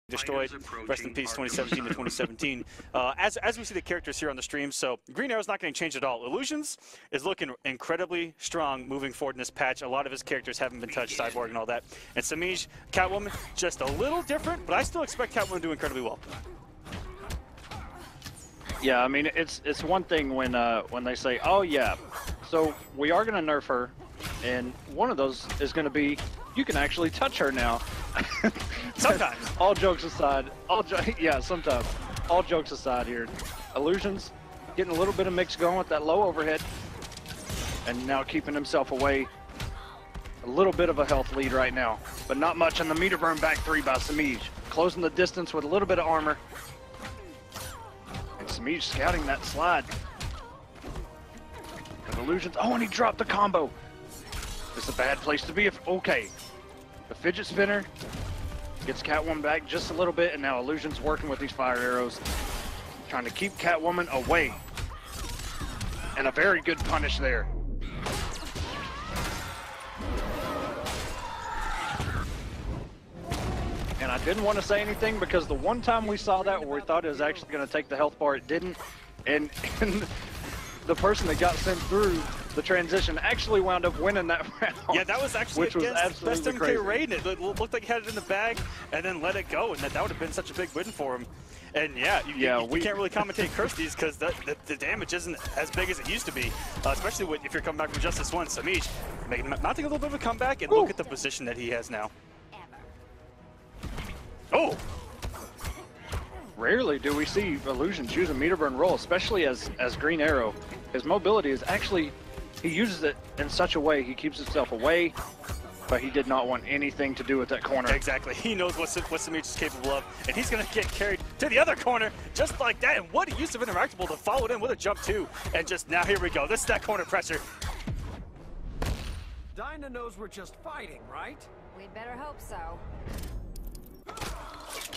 destroyed. Rest in peace, 2017 to 2017. As we see the characters here on the stream, so Green Arrow's not going to change at all. Illusions is looking incredibly strong moving forward in this patch. A lot of his characters haven't been touched, Cyborg and all that. And Semiij, Catwoman, just a little different, but I still expect Catwoman to do incredibly well. Yeah, I mean, it's one thing when they say, oh yeah, so we are going to nerf her, and one of those is going to be, you can actually touch her now. Sometimes. All jokes aside, sometimes. All jokes aside here, Illusions getting a little bit of mix going with that low overhead, and now keeping himself away. A little bit of a health lead right now, but not much on the meter burn back three by Semiij. Closing the distance with a little bit of armor. And Semiij scouting that slide. And Illusions, oh, and he dropped the combo. It's a bad place to be. Okay, the fidget spinner gets Catwoman back just a little bit, and now Illusion's working with these fire arrows, trying to keep Catwoman away. And a very good punish there. And I didn't want to say anything because the one time we saw that where we thought it was actually going to take the health bar, it didn't. And the person that got sent through the transition actually wound up winning that round. Yeah, that was actually which was against Best MK crazy. Raid. It looked like he had it in the bag and then let it go, and that would have been such a big win for him. And yeah, you can't really commentate curse these because the damage isn't as big as it used to be, especially if you're coming back from Justice 1. Semiij mounting a little bit of a comeback, and look at the position that he has now. Oh! Rarely do we see Illusions use a meter burn roll, especially as Green Arrow. His mobility is actually, he uses it in such a way, he keeps himself away, but he did not want anything to do with that corner. Exactly. He knows what Semiij is capable of, and he's going to get carried to the other corner just like that. And what a use of interactable to follow it in with a jump too. And just now, here we go. This is that corner pressure. Dinah knows we're just fighting, right? We'd better hope so.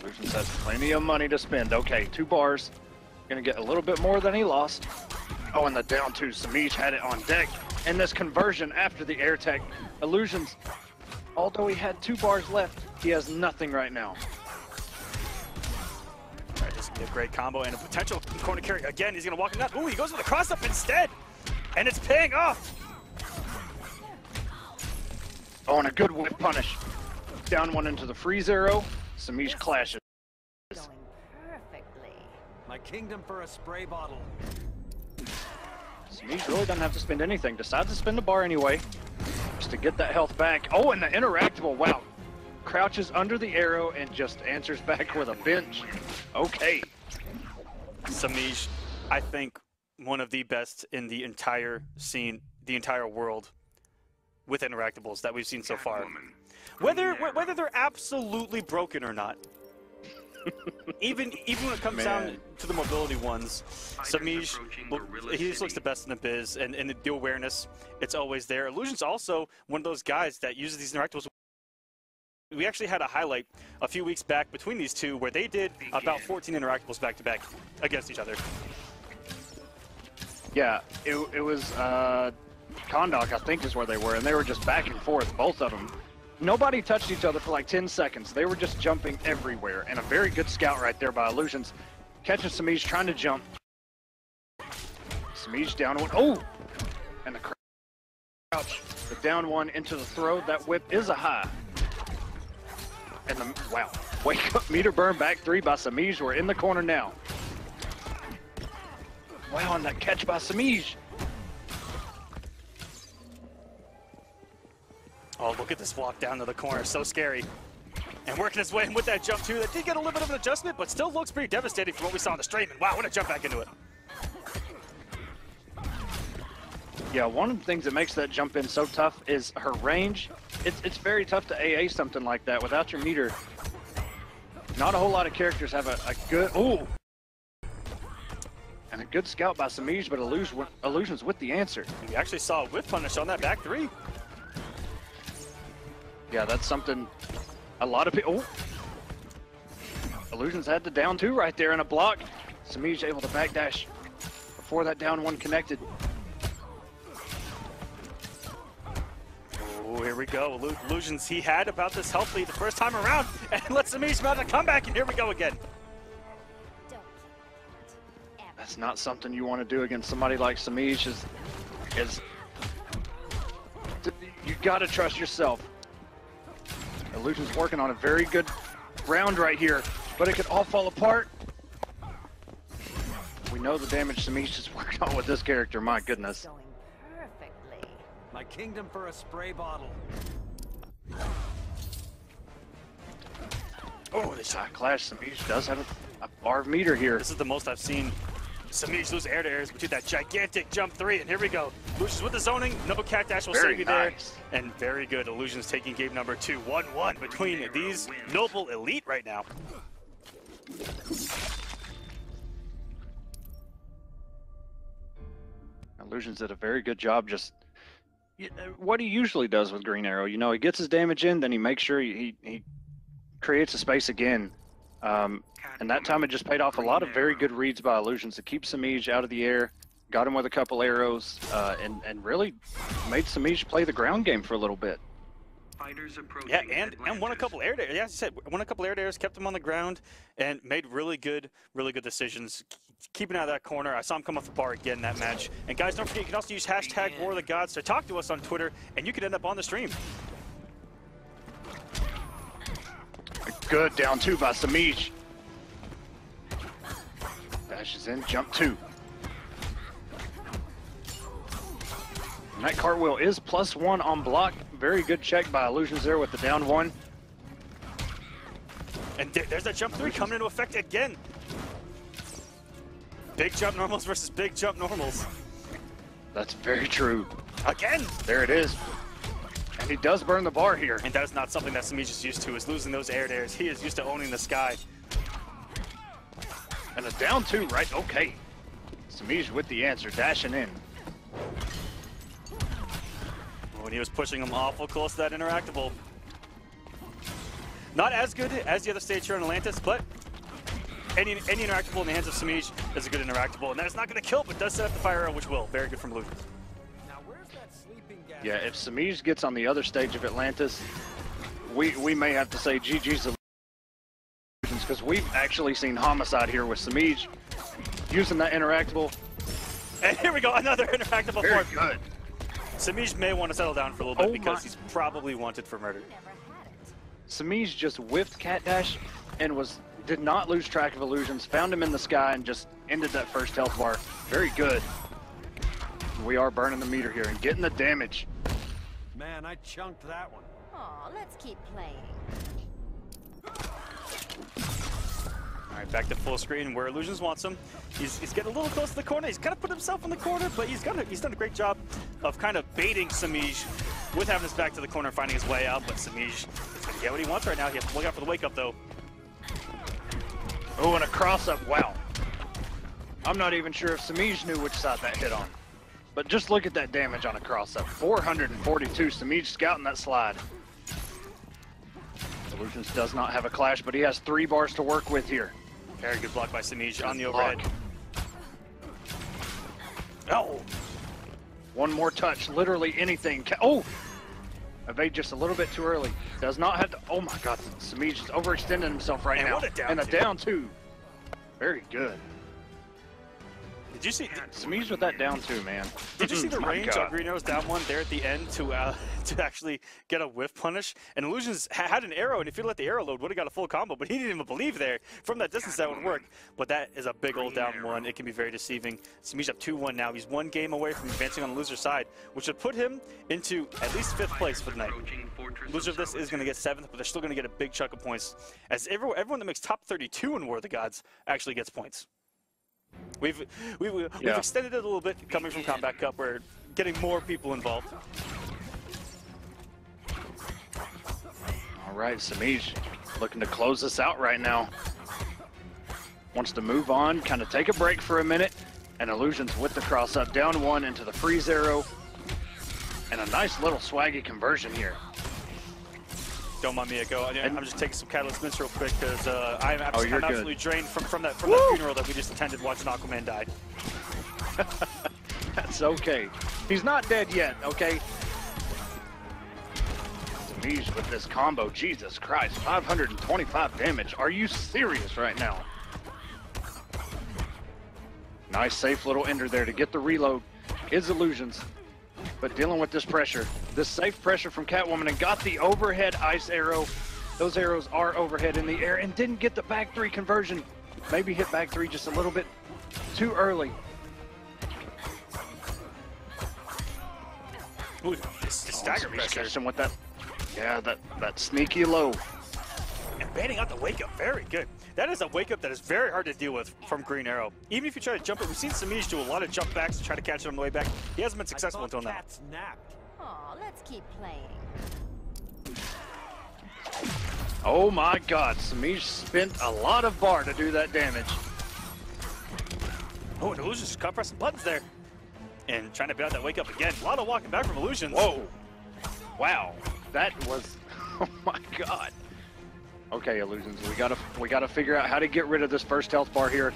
Illusions has plenty of money to spend. Okay, 2 bars. Gonna get a little bit more than he lost. Oh, and the down 2. Semiij had it on deck. And this conversion after the air tech. Illusions, although he had 2 bars left, he has nothing right now. All right, this is gonna be a great combo and a potential corner carry. Again, he's gonna walk in that. Ooh, he goes for the cross up instead. And it's paying off. Oh, and a good whip punish. Down 1 into the freeze arrow. Semiij clashes. Going perfectly. My kingdom for a spray bottle. Semiij really doesn't have to spend anything. Decides to spend the bar anyway, just to get that health back. Oh, and the interactable, wow. Crouches under the arrow and just answers back with a bench. Okay. Semiij, I think one of the best in the entire scene, the entire world, with interactables that we've seen so far. Whether they're absolutely broken or not. even when it comes down to the mobility ones, Semiij, he just looks the best in the biz, and the awareness, it's always there. Illusion's also one of those guys that uses these interactables. We actually had a highlight a few weeks back between these two where they did about 14 interactables back to back against each other. Yeah, it was Kondak, I think is where they were, and they were just back and forth, both of them. Nobody touched each other for like 10 seconds. They were just jumping everywhere, and a very good scout right there by Illusions. Catching Semiij, trying to jump. Semiij down 1. Oh! And the crouch. The down 1 into the throw. That whip is a high. And the, wow. Wake up, meter burn back 3 by Semiij. We're in the corner now. Wow, and that catch by Semiij. Oh, look at this walk down to the corner, so scary. And working his way in with that jump too. That did get a little bit of an adjustment, but still looks pretty devastating from what we saw on the stream. And wow, what a jump back into it. Yeah, one of the things that makes that jump in so tough is her range. It's very tough to AA something like that without your meter. Not a whole lot of characters have a good, ooh. And a good scout by Semiij, but Illusions with the answer. We actually saw a whip punish on that back 3. Yeah, that's something a lot of people... Oh. Illusions had the down 2 right there in a block. Semiij able to backdash before that down 1 connected. Oh, here we we go. Illusions he had about this health lead the first time around, and lets Semiij mount a comeback, and here we go again. That's not something you want to do against somebody like Semiij. You got to trust yourself. Illusion's working on a very good round right here, but it could all fall apart. We know the damage Semiij is working on with this character. My goodness. Going perfectly. My kingdom for a spray bottle. Oh, this High clash. Semiij does have a bar of meter here. This is the most I've seen Semiij lose air-to-airs between that gigantic jump 3, and here we go. Illusions with the zoning, no cat dash will save you there. And very good, Illusions taking game number 2, 1-1 between these noble elite right now. Illusions did a very good job just what he usually does with Green Arrow. You know, he gets his damage in, then he makes sure he creates a space again. And that time it just paid off. A lot of very good reads by Illusions to keep Semiij out of the air, got him with a couple arrows, and really made Semiij play the ground game for a little bit. Yeah, and won a couple air dares. Yeah, as you said, won a couple air dares, kept him on the ground, and made really good decisions. Keeping out of that corner. I saw him come off the bar again in that match. And guys, don't forget, you can also use hashtag War of the Gods to talk to us on Twitter, and you could end up on the stream. Good down 2 by Semiij. Dashes in, jump 2. And that cartwheel is +1 on block. Very good check by Illusions there with the down 1. And there's that jump 3 coming into effect again. Big jump normals versus big jump normals. That's very true. Again! There it is. And he does burn the bar here. And that is not something that Semiij is used to, is losing those air dares. He is used to owning the sky. And a down 2, right? Okay. Semiij with the answer, dashing in. When he was pushing him awful close to that interactable. Not as good as the other stage here in Atlantis, but any interactable in the hands of Semiij is a good interactable. And that is not going to kill, but does set up the fire arrow, which will. Very good from Illusions. Now where's that sleeping gas? Yeah, if Semiij gets on the other stage of Atlantis, we may have to say GG's Illusions, because we've actually seen homicide here with Semiij using that interactable. And here we go, another interactable. Very good. Semiij may want to settle down for a little bit because he's probably wanted for murder. Semiij just whiffed Cat Dash and did not lose track of Illusions, found him in the sky and just ended that first health bar. Very good. We are burning the meter here and getting the damage. Man, I chunked that one. Aw, let's keep playing. All right, back to full screen where Illusions wants him. He's getting a little close to the corner. He's kind of put himself in the corner, but he's done a great job of kind of baiting Semiij with having his back to the corner and finding his way out. But Semiij is going to get what he wants right now. He has to look out for the wake up though. Oh, and a cross up. Wow. I'm not even sure if Semiij knew which side that hit on. But just look at that damage on a cross up. 442. Semiij scouting that slide. Illusions does not have a clash, but he has 3 bars to work with here. Very good block by Semiij on the overhead. Oh! One more touch, literally anything. Oh! Evade just a little bit too early. Does not have to. Oh my God, Semiij is overextending himself right now. What a down and a two. down 2. Very good. Did you see? Semiij with that down 2, man. Did you see the My range God. on Green Arrow's down 1 there at the end to actually get a whiff punish? And Illusions had an arrow, and if he let the arrow load, would have got a full combo, but he didn't even believe there. From that distance, that would work. But that is a big old down 1. It can be very deceiving. Semiij up 2-1 now. He's 1 game away from advancing on the loser side, which would put him into at least 5th place for the night. Loser of this is going to get 7th, but they're still going to get a big chunk of points, as everyone that makes top 32 in War of the Gods actually gets points. We've extended it a little bit coming from Combat Cup. We're getting more people involved. All right, Semiij looking to close this out right now. Wants to move on, kind of take a break for a minute. And Illusions with the cross up, down 1 into the freeze arrow. And a nice little swaggy conversion here. Don't mind me, Echo. I'm just taking some Catalyst Mints real quick because I'm absolutely drained from that funeral that we just attended watching Aquaman die. That's okay. He's not dead yet, okay? Semiij with this combo. Jesus Christ, 525 damage. Are you serious right now? Nice, safe little ender there to get the reload. His illusions, but dealing with this pressure. This safe pressure from Catwoman, and got the overhead ice arrow. Those arrows are overhead in the air, and didn't get the back three conversion. Maybe hit back three just a little bit too early. Ooh, this stagger pressure. Catching with that, yeah, that sneaky low. And baiting out the wake up, very good. That is a wake up that is very hard to deal with from Green Arrow. Even if you try to jump it, we've seen Semiij do a lot of jump backs to try to catch it on the way back. He hasn't been successful until now. Aw, let's keep playing. Oh my God, Semiij spent a lot of bar to do that damage. Oh, and Illusion's just caught pressing buttons there. And trying to bait out that wake up again. A lot of walking back from Illusions. Whoa. Wow. That was, oh my God. Okay, Illusions, we gotta figure out how to get rid of this first health bar here.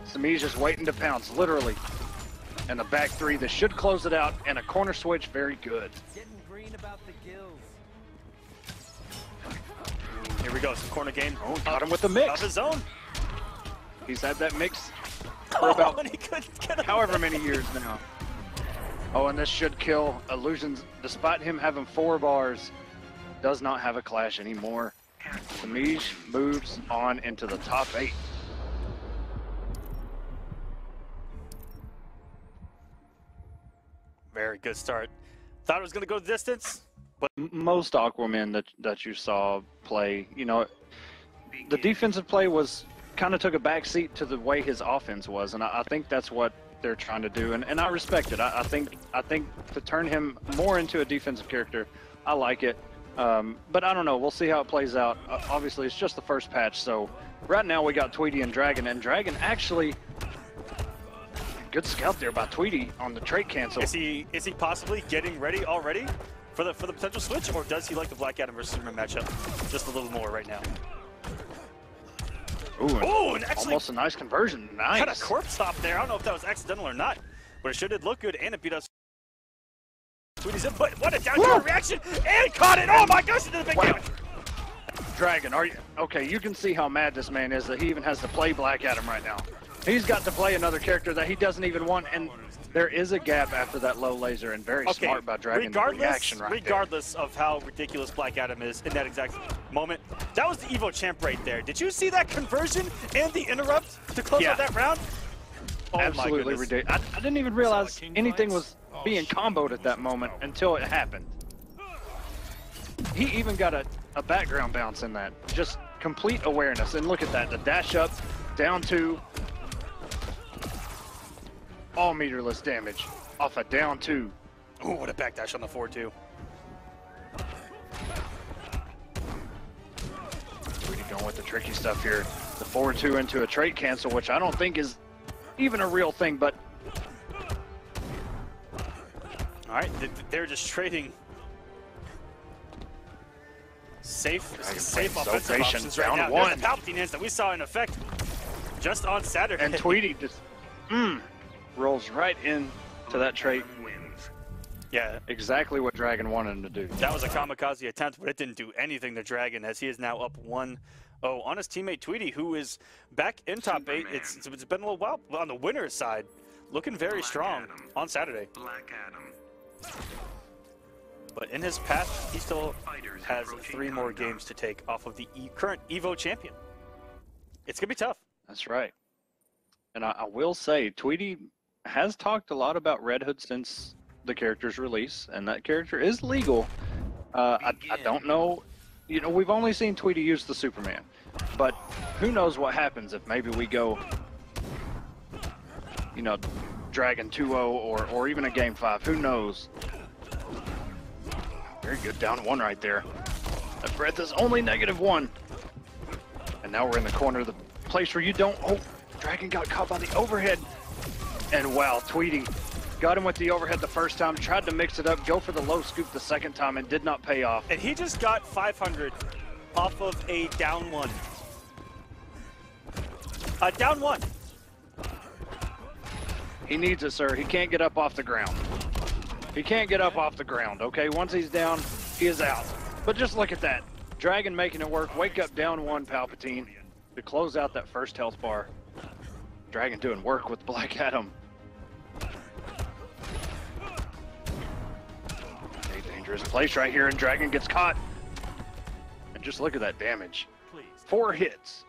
Semiij just waiting to pounce, literally. And a back three that should close it out, and a corner switch, very good. Getting green about the gills. Here we go, some corner game. Oh, got him with the mix. Of his own. He's had that mix for about and he couldn't get him. however many years now. Oh, and this should kill Illusions. Despite him having 4 bars, does not have a clash anymore. Semiij moves on into the top 8. Very good start. Thought it was going to go the distance, but Most Aquaman that you saw play, you know, the defensive play was kind of took a back seat to the way his offense was, and I think that's what they're trying to do, and I respect it. I think to turn him more into a defensive character, I like it. But I don't know. We'll see how it plays out. Obviously, it's just the first patch, so right now we got Tweety and Dragon actually, good scout there by Tweety on the trait cancel. is he possibly getting ready already for the potential switch, or does he like the Black Adam versus Superman matchup just a little more right now? Ooh, and actually almost a nice conversion. Nice. had a corpse stop there. I don't know if that was accidental or not, but it sure did look good, and it beat us. Tweety's in, but what a down reaction, and caught it! Oh my gosh, it did a big damage! Dragon, are you okay? You can see how mad this man is that he even has to play Black Adam right now. He's got to play another character that he doesn't even want, and there is a gap after that low laser, and very smart by Dragon. Regardless of how ridiculous Black Adam is in that exact moment, that was the Evo champ right there. Did you see that conversion and the interrupt to close out that round? Oh, absolutely ridiculous. I didn't even realize anything was being comboed at that moment until it happened. He even got a background bounce in that. Just complete awareness. And look at that, the dash up, down 2. All meterless damage off a down 2. Oh, what a backdash on the 4-2. Tweety going with the tricky stuff here. The 4-2 into a trait cancel, which I don't think is even a real thing, but... All right, they're just trading safe offensive options right now. There's the Palpatine hands that we saw in effect just on Saturday. And Tweety just rolls right into that trait. Yeah, exactly what Dragon wanted him to do. That was a kamikaze attempt, but it didn't do anything to Dragon, as he is now up 1-0 on his teammate Tweety, who is back in top 8. It's been a little while on the winner's side, looking very strong on Saturday. Black Adam. But in his path, he still has 3 more games to take off of the current Evo champion. It's going to be tough. That's right. And I will say, Tweety has talked a lot about Red Hood since the character's release, and that character is legal. I don't know. You know, we've only seen Tweety use the Superman, but who knows what happens if maybe we go, you know, Dragon 2-0 or even a Game 5. Who knows? Very good down 1 right there. That breath is only -1. And now we're in the corner of the place where you don't... Oh, Dragon got caught by the overhead. And wow, Tweety got him with the overhead the first time, tried to mix it up, go for the low scoop the second time, and did not pay off. And he just got 500 off of a down 1. A down 1. He needs it, sir. He can't get up off the ground. He can't get up off the ground, okay? Once he's down, he is out. But just look at that. Dragon making it work. Wake up down 1 Palpatine to close out that first health bar. Dragon doing work with Black Adam. A dangerous place right here, and Dragon gets caught. And just look at that damage. 4 hits.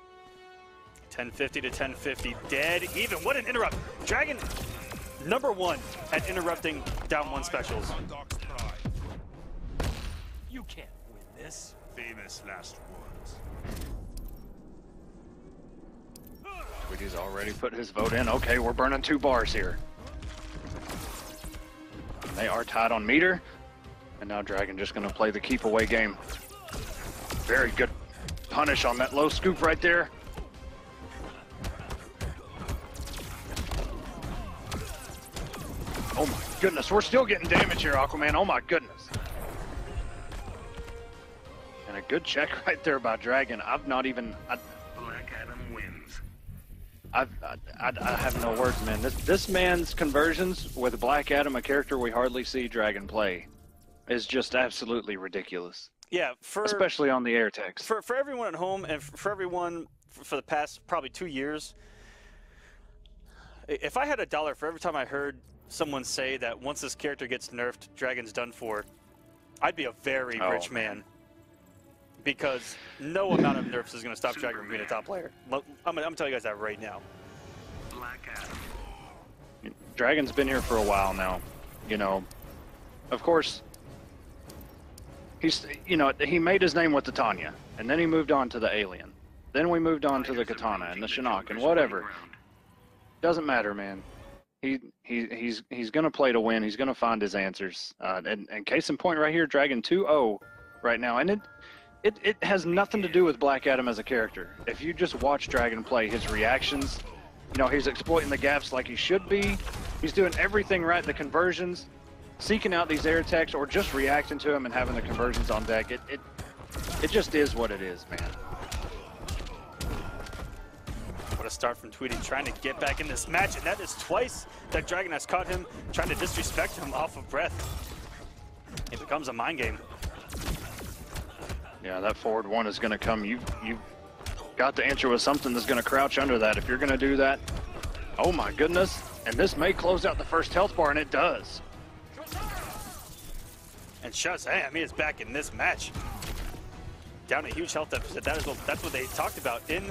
1050 to 1050. Dead even. What an interrupt. Dragon, #1 at interrupting down 1 specials. You can't win this. Famous last words. Tweety's already put his vote in. Okay, we're burning 2 bars here. And they are tied on meter. And now Dragon just going to play the keep away game. Very good punish on that low scoop right there. Oh my goodness, we're still getting damage here, Aquaman. Oh my goodness. And a good check right there by Dragon. I've not even... Black Adam wins. I have no words, man. This man's conversions with Black Adam, a character we hardly see Dragon play, is just absolutely ridiculous. Yeah, especially on the air text. For everyone at home and for everyone for the past probably 2 years, if I had $1 for every time I heard someone say that once this character gets nerfed, Dragon's done for, I'd be a very rich man. Because no amount of nerfs is going to stop Dragon from being a top player. I'm going to tell you guys that right now. Black Adam. Dragon's been here for a while now. You know, of course, he made his name with the Tanya, and then he moved on to the Alien. Then we moved on to the Katana and the Shinnok and whatever. Doesn't matter, man. He's gonna play to win. He's gonna find his answers. And case in point, right here, Dragon 2-0 right now, and it has nothing to do with Black Adam as a character. If you just watch Dragon play, his reactions, you know, he's exploiting the gaps like he should be. He's doing everything right. The conversions, seeking out these air attacks, or just reacting to them and having the conversions on deck. It just is what it is, man. What a start from Tweety, trying to get back in this match, and that is twice that Dragon has caught him trying to disrespect him off of breath. It becomes a mind game. Yeah, that forward 1 is going to come. You've got to answer with something that's going to crouch under that if you're going to do that. Oh my goodness. And this may close out the first health bar, and it does. And Shazam is back in this match. Down a huge health deficit. That's what they talked about in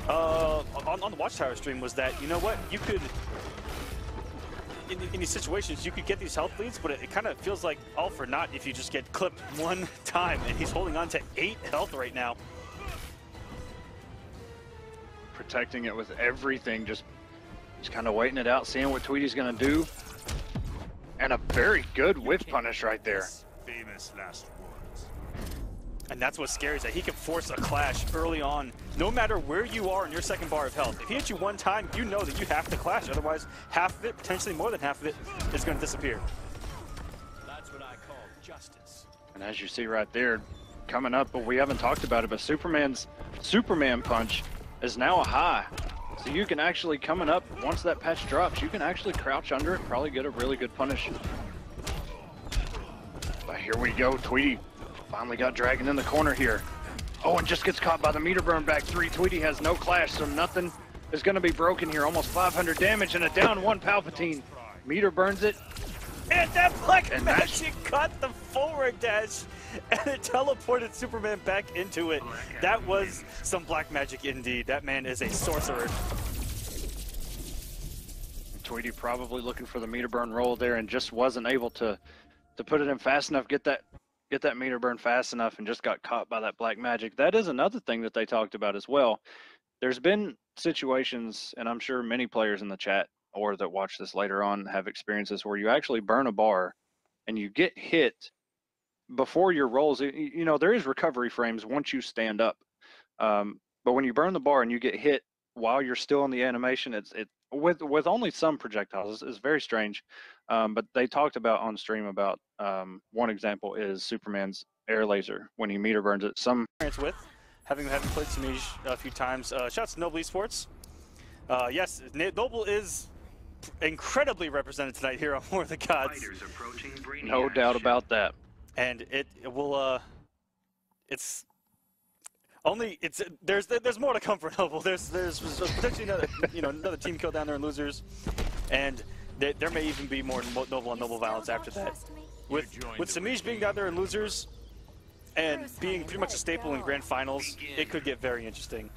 on the Watchtower stream, was that, you know what, you could, in these situations, you could get these health leads, but it kind of feels like all for naught if you just get clipped 1 time, and he's holding on to 8 health right now. Protecting it with everything, just kind of waiting it out, seeing what Tweety's going to do. And a very good whiff punish right there. Famous last words. And that's what's scary, is that he can force a clash early on, no matter where you are in your second bar of health. If he hits you 1 time, you know that you have to clash, otherwise half of it, potentially more than half of it, is going to disappear. That's what I call justice. And as you see right there, coming up, but we haven't talked about it, but Superman's Superman punch is now a high. So you can actually, coming up, once that patch drops, you can actually crouch under it, probably get a really good punish. But here we go, Tweety finally got Dragon in the corner here. Oh, and just gets caught by the meter burn back 3. Tweety has no clash, so nothing is going to be broken here. Almost 500 damage and a down 1 Palpatine. Meter burns it. And that Black Magic caught the forward dash, and it teleported Superman back into it. That was some Black Magic indeed. That man is a sorcerer. Tweety probably looking for the meter burn roll there and just wasn't able to put it in fast enough, get that meter burn fast enough, and just got caught by that Black Magic. That is another thing that they talked about as well. There's been situations, and I'm sure many players in the chat or that watch this later on have experiences where you actually burn a bar and you get hit before your rolls. You know, there is recovery frames once you stand up. But when you burn the bar and you get hit while you're still in the animation, it with only some projectiles, it's very strange. But they talked about on stream about one example is Superman's air laser when he meter burns it. Some experience with having played Semiij a few times. Shouts to Noble Esports. Yes, Noble is incredibly represented tonight here on War of the Gods. No doubt about that. And it will it's only there's more to come for Noble. There's potentially another another team kill down there in losers, and there may even be more Noble on Noble violence after that. With Semiij being down there in losers and being pretty much a staple in grand finals, it could get very interesting.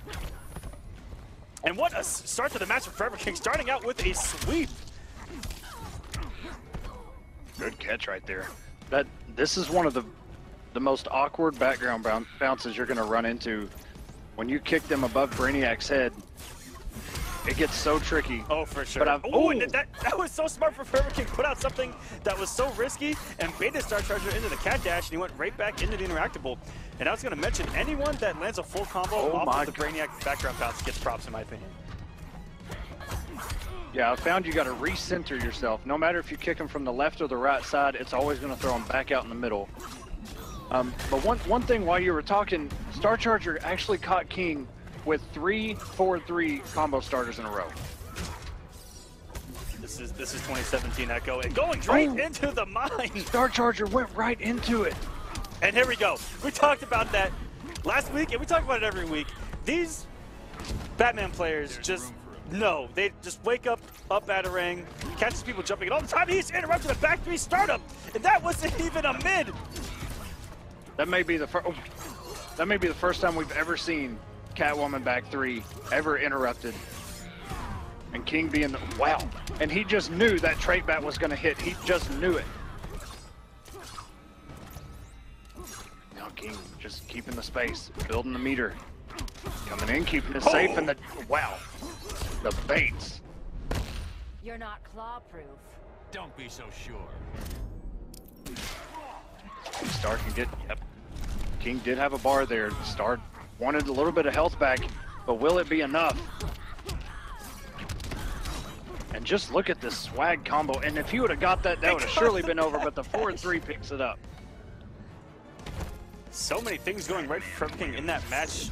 And what a start to the match for foreverking, starting out with a sweep. Good catch right there. This is one of the most awkward background bounces you're going to run into. When you kick them above Brainiac's head, it gets so tricky. Oh, for sure. But that was so smart for foreverking. Put out something that was so risky and baited Star Charger into the cat dash, and he went right back into the interactable. And I was going to mention, anyone that lands a full combo off of the Brainiac background bounce gets props, in my opinion. Yeah, I found you got to recenter yourself. No matter if you kick him from the left or the right side, it's always going to throw him back out in the middle. But one thing while you were talking, Star Charger actually caught King with 3 4-3 combo starters in a row. This is 2017 Echo, and going right into the mine. Star Charger went right into it. And here we go. We talked about that last week, and we talk about it every week. These Batman players they just wake up at a ring, catches people jumping, and all the time he's interrupting a back 3 startup, and that wasn't even a mid. That may be the first time we've ever seen Catwoman back 3 ever interrupted. And King being wow. And he just knew that trait bat was going to hit. He just knew it. Now King just keeping the space, building the meter. Coming in, keeping it safe, and the baits. You're not claw-proof. Don't be so sure. Star can get, King did have a bar there. Star wanted a little bit of health back, but will it be enough? And just look at this swag combo. And if he would have got that, that would have surely been over, but the 4-3 picks it up. So many things going right for foreverking in that match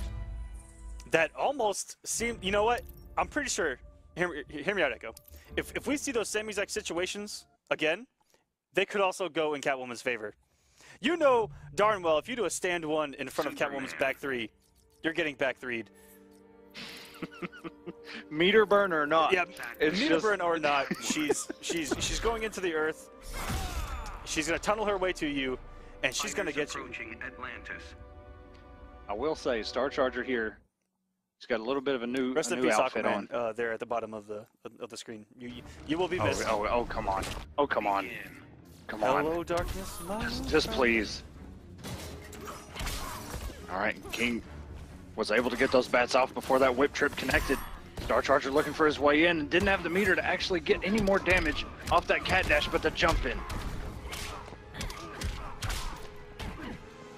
that almost seemed, you know what? I'm pretty sure, hear me out, Echo. If we see those same exact situations again, they could also go in Catwoman's favor. You know darn well, if you do a stand 1 in front of Catwoman's back 3, you're getting back 3'd. Meter burn or not. Yeah, meter burn or not, she's going into the earth. She's gonna tunnel her way to you, and she's gonna get you. Atlantis. I will say, Star Charger here, he's got a little bit of a new outfit on. There at the bottom of the screen. You will be missed. Oh, come on. Oh, come on. Come on. Hello, darkness. Just please. All right, King was able to get those bats off before that whip trip connected. Star Charger looking for his way in and didn't have the meter to actually get any more damage off that cat dash, but the jump in.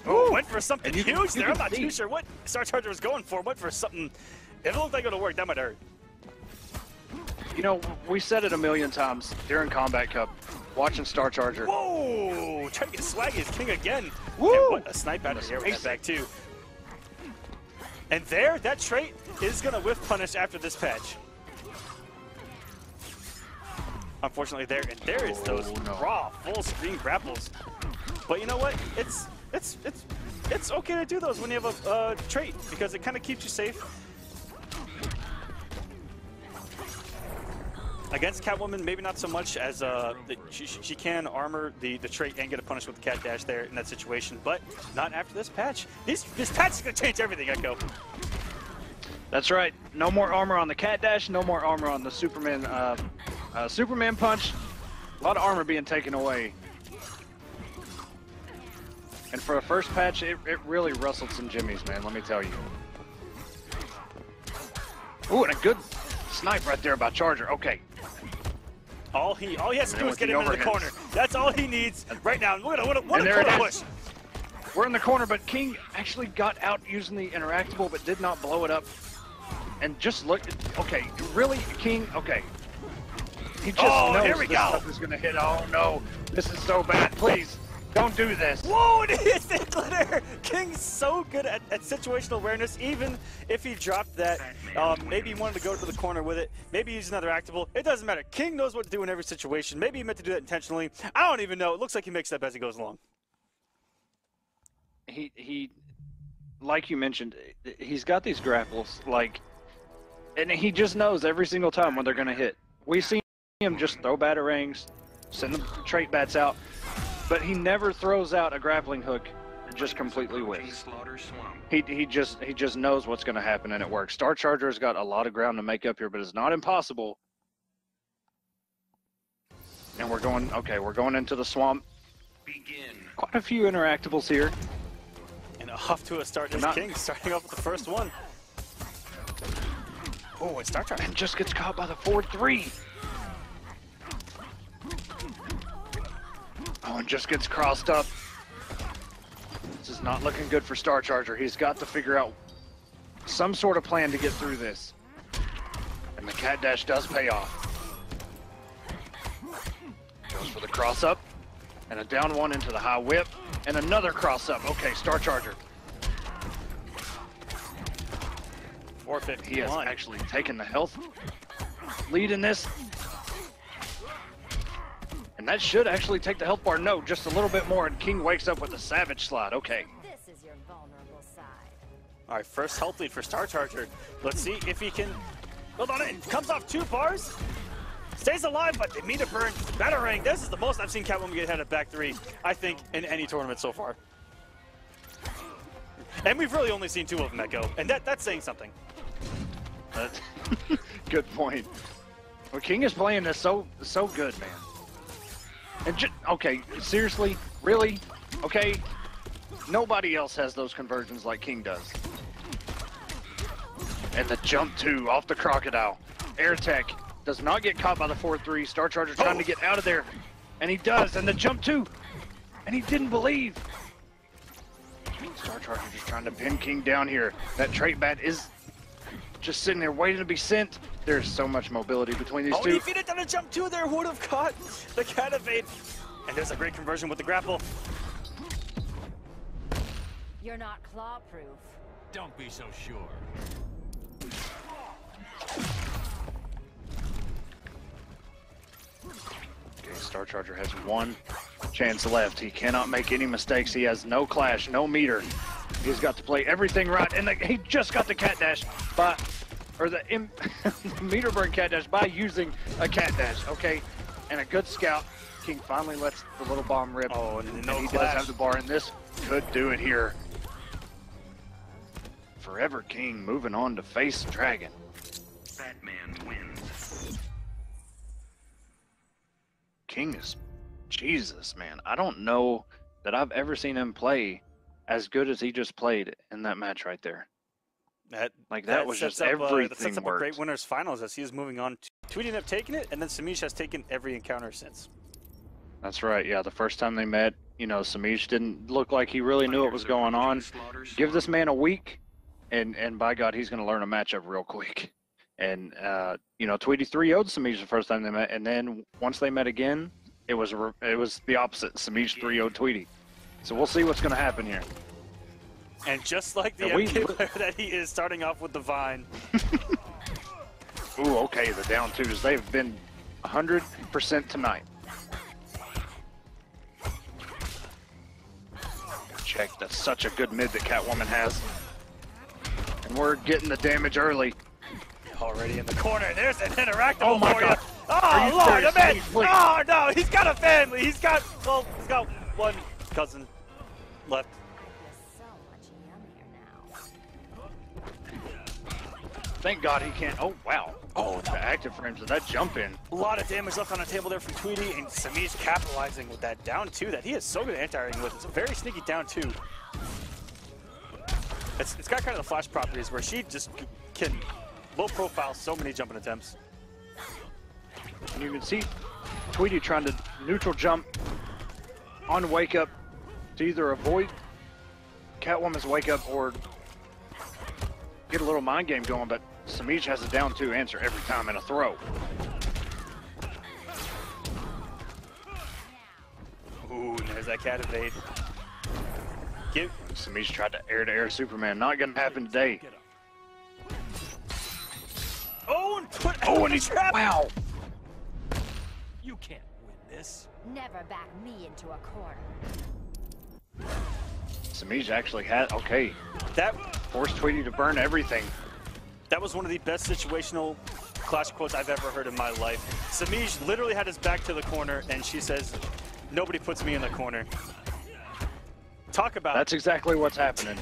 Oh, went for something huge there. I'm not too sure what Star Charger was going for. Went for something. If it looked like it would work, that might hurt. You know, we said it a million times during Combat Cup, watching Star Charger. Whoa! Trying to get swaggy as King again. Woo! And what a snipe out of here with that back too. And that trait is gonna whiff punish after this patch. Unfortunately, there is those raw full screen grapples. But you know what? It's okay to do those when you have a trait because it kind of keeps you safe. Against Catwoman, maybe not so much as she can armor the trait and get a punish with the cat dash there in that situation, but not after this patch. This patch is gonna change everything, Echo. That's right. No more armor on the cat dash. No more armor on the Superman Superman punch. A lot of armor being taken away. And for a first patch, it really rustled some jimmies, man. Let me tell you. Ooh, and a good snipe right there by Charger. Okay. All he has to do is get him into the corner. That's all he needs right now. What a corner push. We're in the corner, but King actually got out using the interactable, but did not blow it up. And just look. Okay, really, King. Okay. He just knows here we this stuff is gonna hit. Oh no, this is so bad. Please. Don't do this. Whoa, it hits the glitter. King's so good at situational awareness, even if he dropped that. Maybe he wanted to go to the corner with it. Maybe use another actable. It doesn't matter. King knows what to do in every situation. Maybe he meant to do that intentionally. I don't even know. It looks like he makes it up as he goes along. He like you mentioned, he's got these grapples, like, and he just knows every single time when they're going to hit. We see him just throw batarangs, send the trait bats out, but he never throws out a grappling hook and just completely whiffs. He just knows what's going to happen, and it works. Star Charger's got a lot of ground to make up here, but it's not impossible. And we're going into the swamp. Begin. Quite a few interactables here. And off to a start is King, starting off with the first one. Oh, it's Star Charger. And just gets caught by the 4-3. Oh, and just gets crossed up. This is not looking good for Star Charger. He's got to figure out some sort of plan to get through this. And the cat dash does pay off. Goes for the cross up. And a down one into the high whip. And another cross up. Okay, Star Charger. 451. He has actually taken the health lead in this. And that should actually take the health bar. No, just a little bit more. And King wakes up with a savage slide. Okay. This is your vulnerable side. All right, first health lead for Star Charger. Let's see if he can build on it. Comes off 2 bars. Stays alive, but they meet a burn. Batarang. This is the most I've seen Catwoman get hit at back 3, I think, in any tournament so far. And we've really only seen 2 of them that go, and that's saying something. Good point. Well, King is playing this so good, man. And okay, seriously, really, okay. Nobody else has those conversions like King does. And the jump 2 off the crocodile. Air tech does not get caught by the 4-3. Star Charger trying to get out of there, and he does. And the jump 2, and he didn't believe. Star Charger just trying to pin King down here. That trait bat is just sitting there waiting to be sent. There's so much mobility between these two. If he'd have done a jump 2 there, would have caught the cat evade. And there's a great conversion with the grapple. You're not claw-proof. Don't be so sure. Okay, Star Charger has 1 chance left. He cannot make any mistakes. He has no clash, no meter. He's got to play everything right, and he just got the cat dash the meter burn cat dash by using a cat dash. Okay, and a good scout. King finally lets the little bomb rip. Oh, and no he clash. does have the bar, and this could do it here. Forever King moving on to face Dragon. Batman wins. King is Jesus, man. I don't know that I've ever seen him play as good as he just played in that match right there. That was just everything that sets up worked. a great winners finals as he is moving on. Tweety ended up taking it, and then Semiij has taken every encounter since. That's right. Yeah, the first time they met, you know, Semiij didn't look like he really knew what was going on. Give this man a week, and by God, he's going to learn a matchup real quick. And you know, Tweety 3-0'd Semiij the first time they met, and then once they met again, it was the opposite. Semiij 3-0'd Tweety. So we'll see what's going to happen here. And just like the MK player that he is, starting off with the Vine. Ooh, okay, the down 2s. They've been 100% tonight. Check. That's such a good mid that Catwoman has. And we're getting the damage early. Already in the corner. There's an interactable Oh my for God. you. Oh, Lord, serious? the man. Please. Oh, no, he's got a family. He's got 1 cousin left. You're so much yummier now. Thank God he can't. Oh, wow. Oh, the active frames of that jump in. A lot of damage left on the table there from Tweety, and Semiij capitalizing with that down 2 that he is so good at anti-airing with. It's a very sneaky down 2. It's got kind of the flash properties where she just can low profile so many jumping attempts. And you can see Tweety trying to neutral jump on wake up to either avoid Catwoman's wake up or get a little mind game going, but Semiij has a down 2 answer every time in a throw. Ooh, there's that cat evade. Semiij tried to air Superman. Not gonna happen today. Oh, and he's trapped. Wow. You can't win this. Never back me into a corner. Semiij actually had, okay, That forced Tweety to burn everything. that was one of the best situational Clash quotes I've ever heard in my life. Semiij literally had his back to the corner, and she says, "Nobody puts me in the corner." Talk about That's exactly what's happening.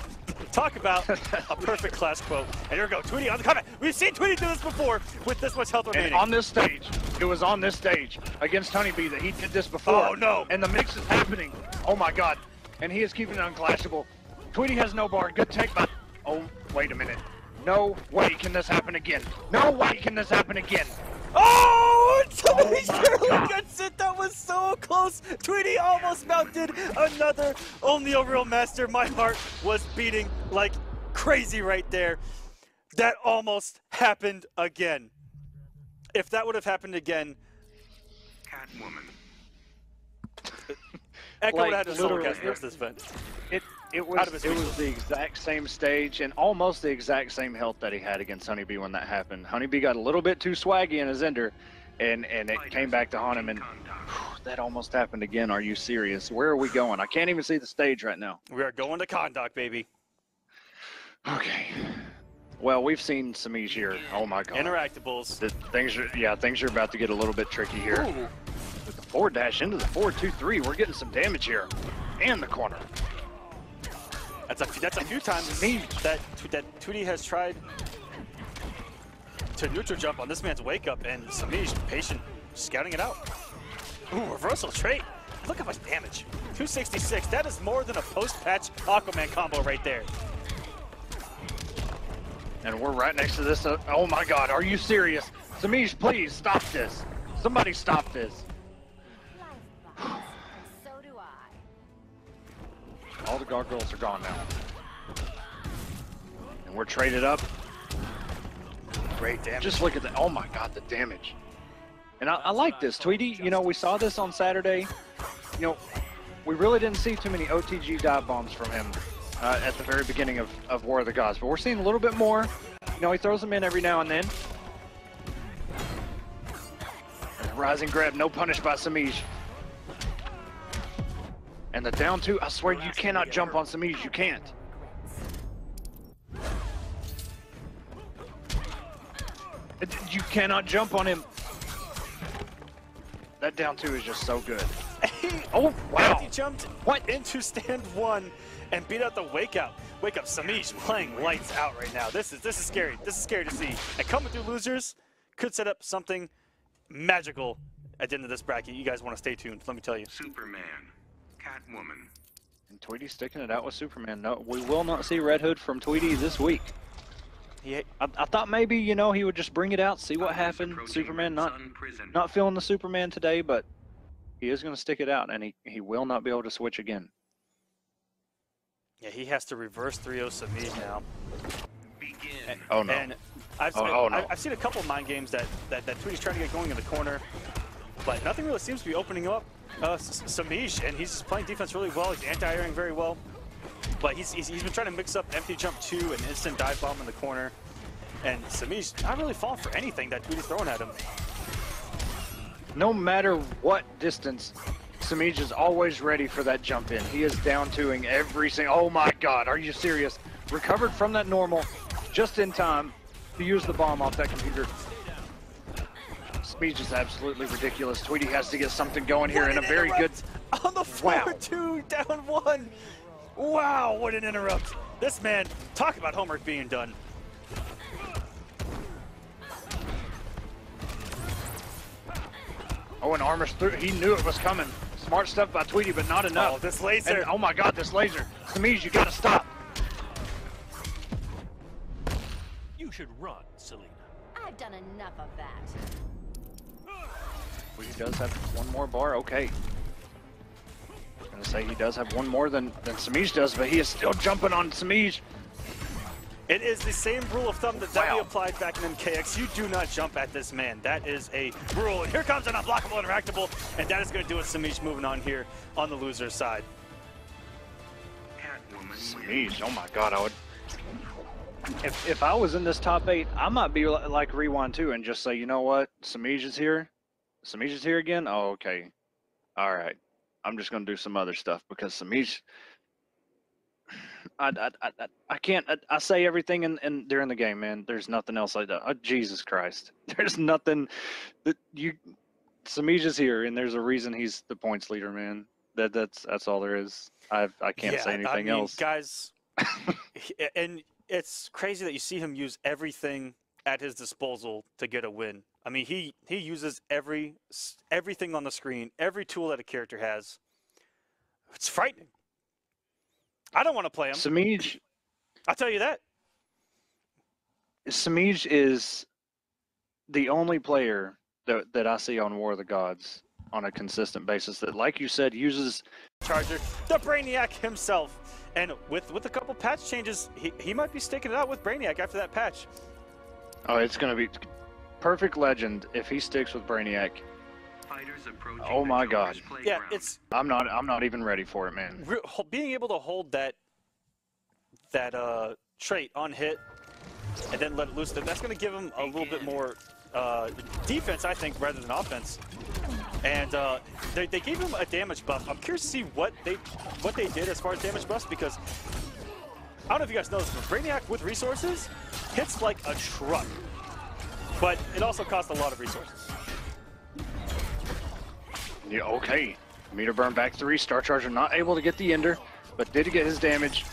talk about a perfect Clash quote. And here we go, Tweety on the comeback. We've seen Tweety do this before with this much health remaining. And on this stage, it was on this stage against Honeybee that he did this before. Oh, no. And the mix is happening. Oh my God. And he is keeping it unclashable. Tweety has no bar. Good take by. Oh, wait a minute. No way can this happen again. No way can this happen again. Oh, Semiij barely gets it. That was so close. Tweety almost mounted another Only a Real Master. My heart was beating like crazy right there. That almost happened again. If that would have happened again, Catwoman. Echo would have had a solo literally, cast the rest of this event. It Out of was his reach. the exact same stage and almost the exact same health that he had against Honeybee when that happened. Honeybee got a little bit too swaggy in his ender, and it came back to haunt him, and that almost happened again. Are you serious? Where are we going? I can't even see the stage right now. We are going to Conduct, baby. Okay. Well, we've seen Semiij here. Oh my God. Interactables. Things are about to get a little bit tricky here. Ooh. With the forward dash into the 4-2-3, we're getting some damage here. And the corner. That's a few times that Tweety has tried to neutral jump on this man's wake up, and Semiij patient, scouting it out. Ooh, reversal trait. Look how much damage. 266. That is more than a post-patch Aquaman combo right there. And we're right next to this. Oh my God, are you serious? Semiij, please stop this. Somebody stop this. Life box. So do I. All the gargoyles are gone now. And we're traded up. Great damage. Just look at that. Oh my God, the damage. And I like this. Tweety, you know, we saw this on Saturday. You know, we really didn't see too many OTG dive bombs from him at the very beginning of War of the Gods. But we're seeing a little bit more. You know, he throws them in every now and then. And rising grab, no punish by Semiij. And the down two, I swear you cannot jump on Semiij, you can't. You cannot jump on him. That down two is just so good. Oh, wow. He jumped into stand one and beat out the wake up. Wake up, Semiij playing lights out right now. This is scary. This is scary to see. And coming through losers could set up something magical at the end of this bracket. You guys want to stay tuned, let me tell you. Superman. Catwoman. And Tweety sticking it out with Superman. No, we will not see Red Hood from Tweety this week. I thought maybe, you know, he would just bring it out, see what happened. Superman not feeling the Superman today, but he is going to stick it out, and he will not be able to switch again. Yeah, he has to reverse 3-0 Semiij now. Begin. Oh no. And I've seen a couple of mind games that Tweety's trying to get going in the corner, but nothing really seems to be opening up Semiij, and he's just playing defense really well. He's anti-airing very well. But he's been trying to mix up empty jump 2 and instant dive bomb in the corner. And Semiij not really falling for anything that Tweety's throwing at him. No matter what distance, Semiij is always ready for that jump in. He is down twoing every single. Oh my God, are you serious? Recovered from that normal just in time to use the bomb off that computer. Semiij is absolutely ridiculous. Tweety has to get something going here in a very good. On the 4-2, down 1. Wow, what an interrupt. This man, talk about homework being done. Oh, and armor's through. He knew it was coming. Smart stuff by Tweety, but not enough. Oh, this laser. And, oh my God, this laser. Semiij, you gotta stop. You should run, Selena. I've done enough of that. He does have one more bar. Okay. I was gonna say he does have one more than Semiij does, but he is still jumping on Semiij. It is the same rule of thumb that we applied back in MKX. You do not jump at this man. That is a rule. And here comes an unblockable interactable, and that is going to do it. Semiij moving on here on the loser's side. Semiij, oh my God, I would. If I was in this top 8, I might be like Rewind 2 and just say, you know what, Semiij is here. Semiij is here again. Oh, okay. All right. I'm just gonna do some other stuff because Semiij. I can't. I say everything in during the game, man. There's nothing else like that. Jesus Christ. There's nothing that you. Semiij is here, and there's a reason he's the points leader, man. That's all there is. I can't say anything else. Guys, and it's crazy that you see him use everything at his disposal to get a win. I mean, he uses everything on the screen, every tool that a character has. It's frightening. I don't want to play him. Semiij, I'll tell you that. Semiij is the only player that I see on War of the Gods on a consistent basis that, like you said, uses Charger, the Brainiac himself. And with a couple patch changes, he might be sticking it out with Brainiac after that patch. Oh, it's going to be perfect legend if he sticks with Brainiac. Oh my God. Yeah, it's I'm not even ready for it, man. Being able to hold that trait on hit and then let it loose, that's going to give him a little bit more defense, I think, rather than offense. And they gave him a damage buff. I'm curious to see what they did as far as damage buffs, because I don't know if you guys know this, but Brainiac with resources hits like a truck, but it also costs a lot of resources. Yeah, okay. Meter burn back 3. Star Charger not able to get the ender, but did get his damage.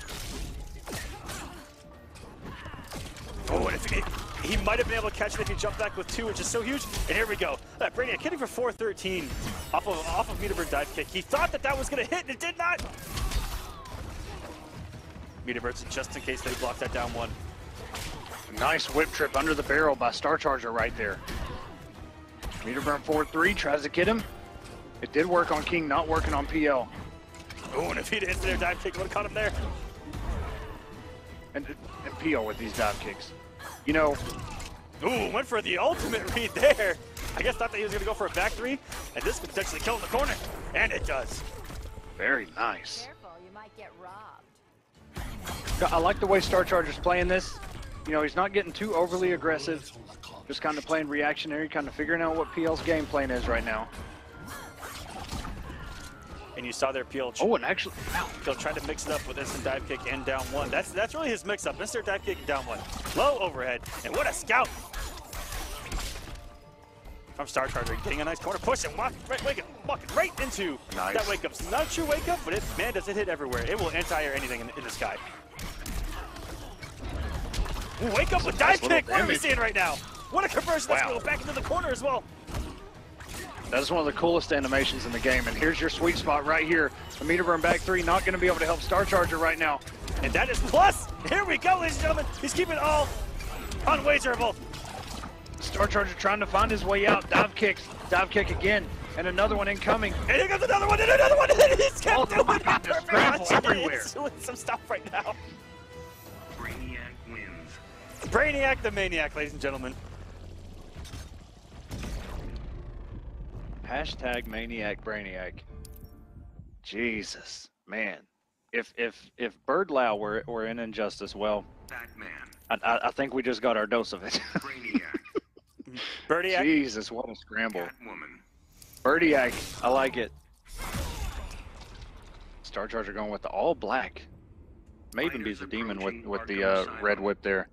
Oh, and he might have been able to catch it if he jumped back with 2, which is so huge. And here we go. Brainiac hitting for 413 off of meter burn dive kick. He thought that was going to hit, and it did not. Meter burns just in case they block that down 1. Nice whip trip under the barrel by Star Charger right there. Meter burn 4-3, tries to get him. It did work on King, not working on PL. Oh, and if he'd hit their dive kick, would have caught him there. And PL with these dive kicks. You know. Ooh, went for the ultimate read there. I guess thought that he was going to go for a back 3, and this could potentially kill in the corner. And it does. Very nice. Careful, you might get robbed. I like the way Star Charger's playing this. You know, he's not getting too overly aggressive. Just kind of playing reactionary, kind of figuring out what PL's game plan is right now. And you saw their PL. Oh, and actually, they'll try to mix it up with instant dive kick and down 1. That's really his mix-up. Instant dive kick and down 1. Low overhead, and what a scout from Star Charger, getting a nice corner push and walking right into that wake up. It's not a true wake up, but man, does it hit everywhere. It will anti-air anything in the sky. Ooh, wake up with dive kick. What are we seeing right now? What a conversion! That's going to go back into the corner as well. That is one of the coolest animations in the game, and here's your sweet spot right here. A meter burn back 3, not going to be able to help Star Charger right now. And that is plus. Here we go, ladies and gentlemen. He's keeping it all unwagerable. Star Charger trying to find his way out. Dive kick again, and another one incoming. And here comes another one, and another one. And he's kept doing it. Scramble everywhere. He's doing some stuff right now. Brainiac wins. Brainiac the Maniac, ladies and gentlemen. Hashtag Maniac Brainiac. Jesus, man. If Bird Lau were in Injustice, well, Batman. I think we just got our dose of it. Brainiac. Birdiac. Jesus, what a scramble. Catwoman. Birdiac, I like it. Star Charger going with the all black. May even be the demon with the red whip there.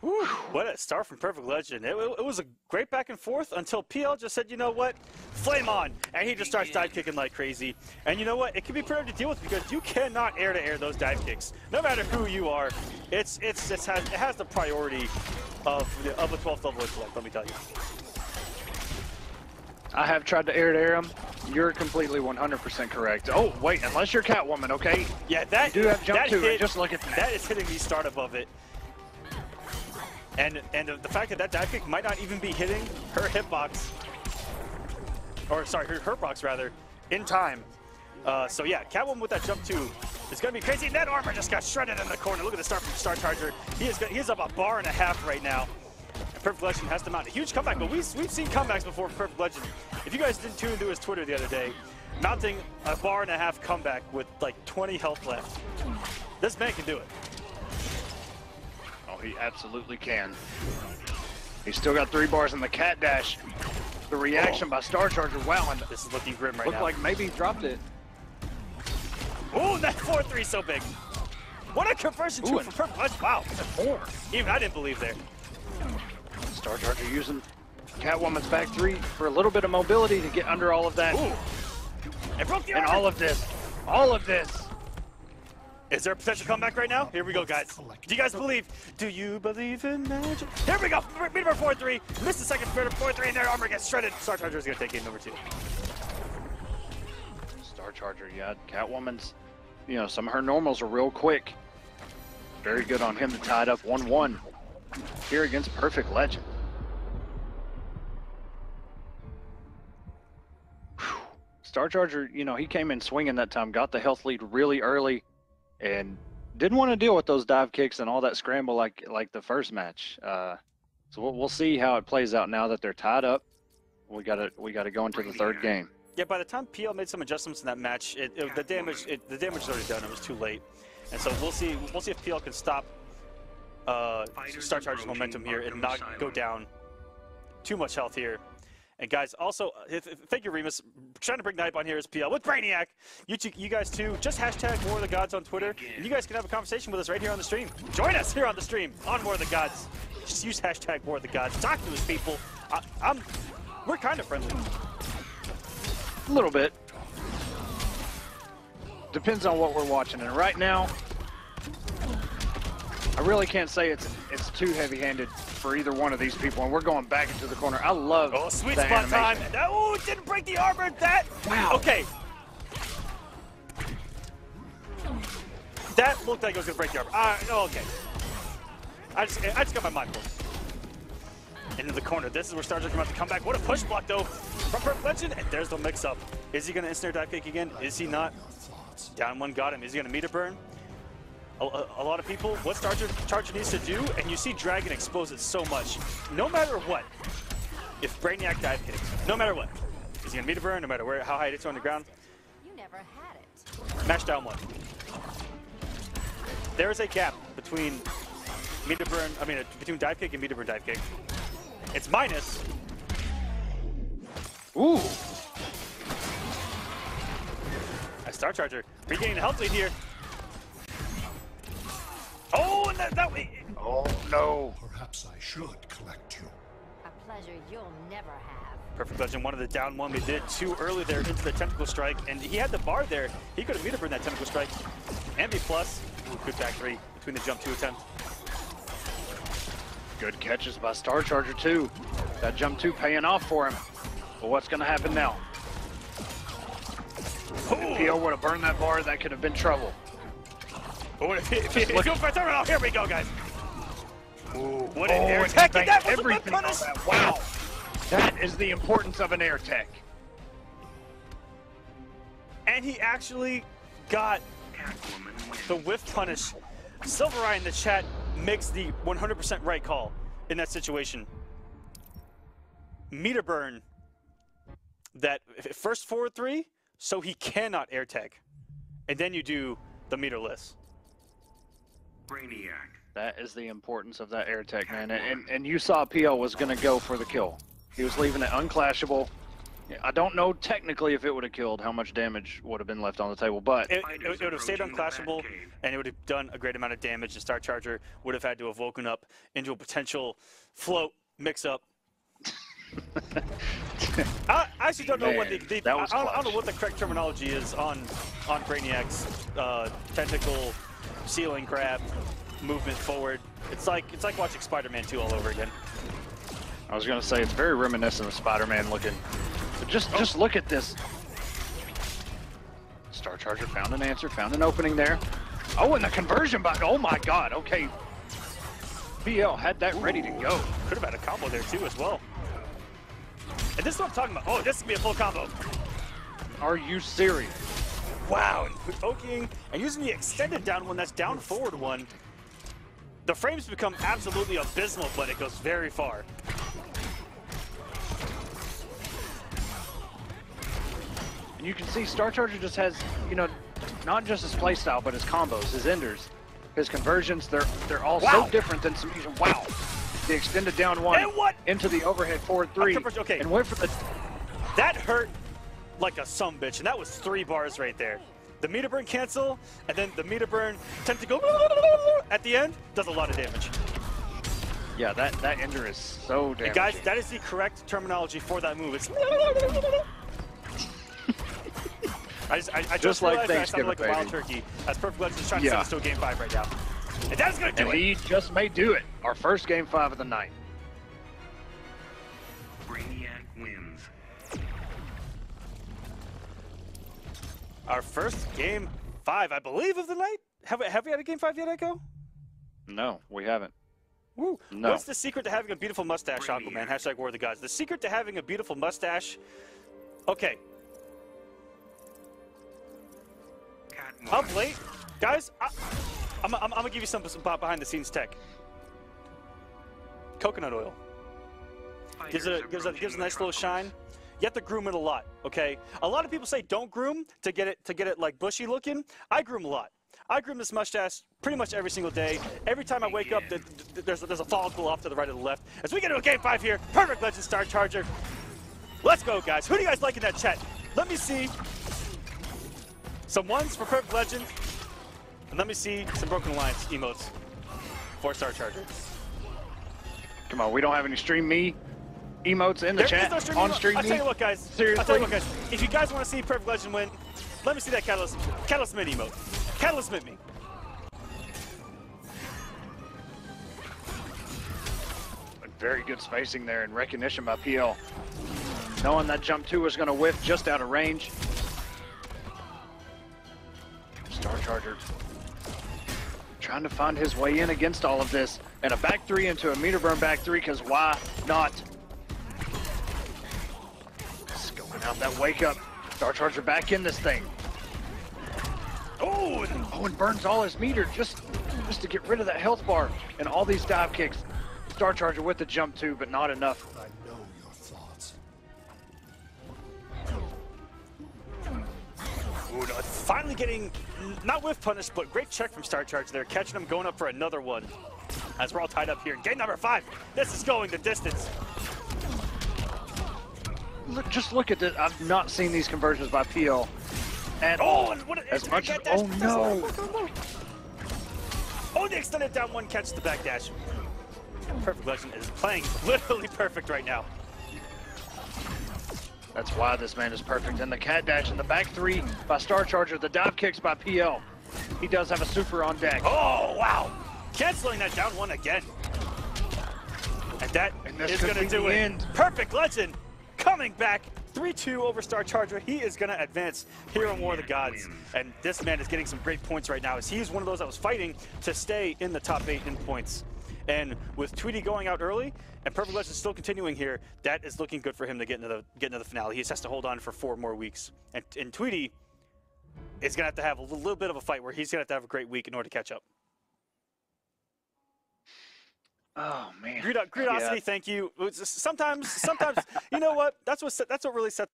Whew, what a start from Perfect Legend. It was a great back and forth until PL just said, you know what, flame on. And he just starts dive kicking like crazy. And you know what, it can be pretty hard to deal with because you cannot air to air those dive kicks. No matter who you are, it has the priority of a 12th level intellect, let me tell you. I have tried to air to air him. You're completely 100% correct. Oh, wait, unless you're Catwoman, okay? Yeah, that you do have jump to hit, it. Just look at that. That is hitting the start above it. And the fact that dive kick might not even be hitting her hitbox, or sorry, her hurtbox rather, in time. So yeah, Catwoman with that jump 2 is going to be crazy. That armor just got shredded in the corner. Look at the start from Star Charger. He is up a bar and a half right now. And Perfect Legend has to mount a huge comeback, but we've seen comebacks before from Perfect Legend. If you guys didn't tune into his Twitter the other day, mounting a bar and a half comeback with like 20 health left. This man can do it. Oh, he absolutely can. He's still got 3 bars in the cat dash. The reaction by Star Charger, wow, and this is looking grim right now. looked like maybe he dropped it. Ooh, that 4-3 so big. What a conversion to for Purple Legend. Wow. 4. Even I didn't believe there. Star Charger using Catwoman's back 3 for a little bit of mobility to get under all of that. Ooh. It broke the And armor. all of this. All of this. Is there a potential comeback right now? Here we go, guys. Do you guys believe? Do you believe in magic? Here we go. Meteor 4-3. Missed the second 4-3, and their armor gets shredded. Star Charger is going to take game number 2. Star Charger, yeah. Catwoman's, you know, some of her normals are real quick. Very good on him to tie it up 1-1 here against Perfect Legend. Whew. Star Charger, you know, he came in swinging that time, got the health lead really early, and didn't want to deal with those dive kicks and all that scramble like the first match. So we'll see how it plays out now that they're tied up. We gotta go into the third game. Yeah, by the time PL made some adjustments in that match, the damage is already done. It was too late, and so we'll see if PL can stop Star Charger's momentum here and not go down too much health here. And guys, also, thank you, Remus. Trying to bring Knipe on here as PL with Brainiac. You guys too, just hashtag More of the Gods on Twitter, and you guys can have a conversation with us right here on the stream. Join us here on the stream on More of the Gods. Just use hashtag More of the Gods. Talk to us, people. We're kind of friendly. A little bit. Depends on what we're watching. And right now, I really can't say it's too heavy-handed for either one of these people. And we're going back into the corner. I love sweet the spot time. animation. Oh, it didn't break the armor. Wow. Okay. That looked like it was going to break the armor. Okay. I just got my mind blown. Into the corner. This is where Star Charger about to come back. What a push block, though, from Perfect Legend. And there's the mix-up. Is he going to instant dive kick again? Is he not? Down one got him. Is he going to meter burn? A lot of people, what Star Charger needs to do, and you see Dragon expose it so much, no matter what, if Brainiac dive kicks, no matter what, is he going to meter burn, no matter how high it hits on the ground? You never had it. Match down one. There is a gap between between dive kick and meter burn dive kick. It's minus. Ooh. Star Charger regaining the health lead here. Oh, and that way. Oh, no. Perhaps I should collect you. A pleasure you'll never have. Perfect Legend wanted the down one. They did it too early there into the tentacle strike, and he had the bar there. He could have meter burned that tentacle strike. And B+. Ooh, good back 3 between the jump 2 attempt. Good catches by Star Charger, too. That jump 2 paying off for him. But what's going to happen now? If PO would have burned that bar, that could have been trouble. Oh, here we go, guys. Ooh, what an air and tech. he That was everything a on punish. that. Wow. That is the importance of an air tech. And he actually got the whiff punish. Silvereye in the chat makes the 100% right call in that situation. Meter burn that first 4-3, so he cannot air tech. And then you do the meterless. Brainiac. That is the importance of that air tech, man. And you saw PO was going to go for the kill. He was leaving it unclashable. I don't know technically if it would have killed, how much damage would have been left on the table, but It would have stayed unclashable, and it would have done a great amount of damage, and Star Charger would have had to have woken up into a potential float mix-up. I actually don't know what I don't know what the correct terminology is on Brainiac's tentacle ceiling grab movement forward. It's like watching Spider-Man 2 all over again. I was going to say it's very reminiscent of Spider-Man looking. But just look at this. Star Charger found an answer, found an opening there. Oh, and the conversion back. Oh my God. Okay. BL had that ready to go. Could have had a combo there too as well. And this is what I'm talking about. Oh, this could be a full combo. Are you serious? Wow. And poking and using the extended down one, that's down forward one. The frames become absolutely abysmal, but it goes very far. And you can see Star Charger just has, you know, not just his playstyle, but his combos, his enders, his conversions. They're all so different than Semiij. Wow. The extended down one into the overhead forward 3 okay. and went for the... That hurt like a sumbitch, and that was 3 bars right there. the meter burn cancel, and then the meter burn tend to go at the end, does a lot of damage. Yeah, that ender is so damaging. And guys, that is the correct terminology for that move. It's I just like realized I sounded Thanksgiving, like a wild baby. turkey as Perfect Legends is trying to send us to a game 5 right now. And that's going to do And it. he just may do it. Our first game 5 of the night. Brainiac wins. Our first game 5, I believe, of the night? Have we had a game 5 yet, Echo? No, we haven't. Woo. No. What's the secret to having a beautiful mustache, Aquaman? Hashtag War of the Gods. The secret to having a beautiful mustache. Okay. Up late, guys. I'm gonna give you some behind the scenes tech. Coconut oil gives it a nice little shine. You have to groom it a lot. Okay. A lot of people say don't groom to get it like bushy looking. I groom a lot. I groom this mustache pretty much every single day. Every time I wake up, there's a follicle off to the right or the left. As we get to a game 5 here, Perfect Legend Star Charger. Let's go, guys. Who do you guys like in that chat? Let me see some ones for Perfect Legend, and let me see some Broken Alliance emotes for Star Charger. Come on, we don't have any Stream Me emotes in the There chat. is no Stream on emote. Stream I'll Me. tell you what, guys. Seriously? I'll tell you what, guys. If you guys want to see Perfect Legend win, let me see that Catalyst Mint emote. Catalyst Mint me. Very good spacing there and recognition by PL. Knowing that jump 2 was going to whiff just out of range. Star Charger trying to find his way in against all of this. And a back 3 into a meter burn back 3, because why not? Scoping out that wake up. Star Charger back in this thing. Oh, and burns all his meter just to get rid of that health bar. And all these dive kicks. Star Charger with the jump 2, but not enough. I know your thoughts. Ooh, no, finally getting, not whiff punish, but great check from Star Charger there, catching him going up for another one. As we're all tied up here. Game number 5. This is going the distance. Just look at this. I've not seen these conversions by PL at all. And what As much as, dash, oh no. Oh, the extended down one catch the back dash. Perfect Legend is playing literally perfect right now. That's why this man is perfect. And the cat dash and the back 3 by Star Charger, the dive kicks by PL. He does have a super on deck. Oh, wow. Canceling that down one again. And that is going to do it. Perfect Legend coming back. 3-2 over Star Charger. He is going to advance here on War of the Gods. And this man is getting some great points right now as he's one of those that was fighting to stay in the top 8 in points. And with Tweety going out early and Perfect Legend still continuing here, that is looking good for him to get into the finale. He just has to hold on for 4 more weeks. And Tweety is going to have a little bit of a fight where he's going to have a great week in order to catch up. Oh man. Curiosity, thank you. Sometimes, you know what? That's what really sets.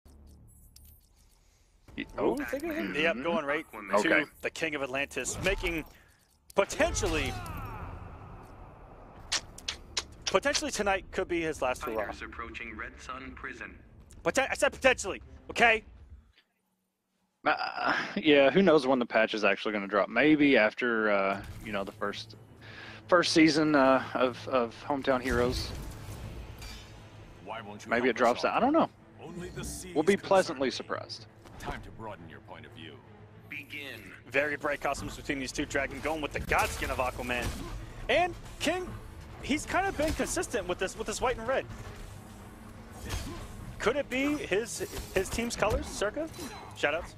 Oh, yep, going right to the King of Atlantis, making potentially tonight could be his last hurrah. Approaching Red Sun Prison. I said potentially, okay? Yeah, who knows when the patch is actually going to drop? Maybe after you know, the first season of Hometown Heroes. Why won't you Maybe help it drops us all? out. I don't know. Only the sea We'll be is pleasantly concerned. surprised. Time to broaden your point of view. Begin. Very bright costumes between these two. Dragon going with the God skin of Aquaman, and King. He's kind of been consistent with this white and red. Could it be his team's colors, circa? Shoutouts.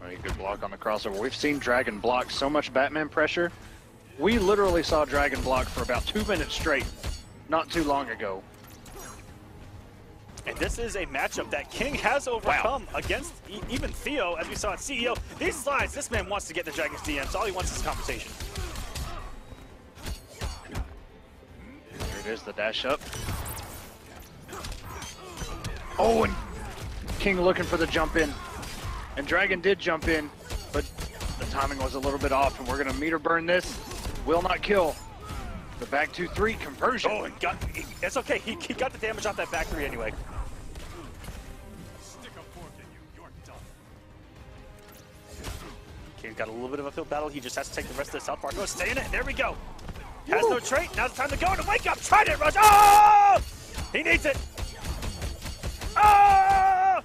Very good block on the crossover. We've seen Dragon block so much Batman pressure. We literally saw Dragon block for about 2 minutes straight, not too long ago. And this is a matchup that King has overcome against even Theo, as we saw at CEO. These slides, this man wants to get the Dragon's DMs. All he wants is conversation. Here it is, the dash up. Oh, and King looking for the jump in. And Dragon did jump in, but the timing was a little bit off, and we're going to meter burn this. Will not kill. The back 2-3 conversion. Oh, and it's okay. He got the damage off that back 3 anyway. Stick a fork in you. You're done. King's got a little bit of a field battle. He just has to take the rest of the south bar. Go, stay in it. There we go. Has no trait. Now's the time to go to wake up. Trident rush. Oh! He needs it. Oh!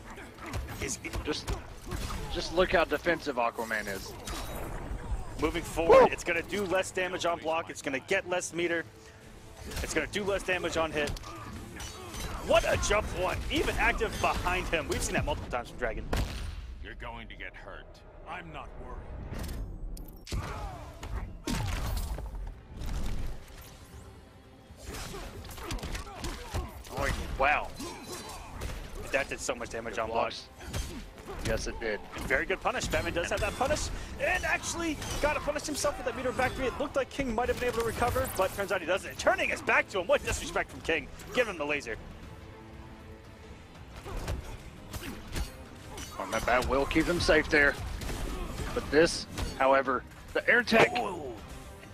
Just look how defensive Aquaman is. Moving forward, it's going to do less damage on block. It's going to get less meter. It's going to do less damage on hit. What a jump one. Even active behind him. We've seen that multiple times from Dragon. You're going to get hurt. I'm not worried. Oh, wow. That did so much damage on block. Yes, it did. Very good punish. Batman does have that punish, and actually got to punish himself with that meter back three. It looked like King might have been able to recover, but turns out he doesn't. Turning his back to him. What disrespect from King. Give him the laser. Oh, that will keep him safe there. But this, however, the air tech. Ooh,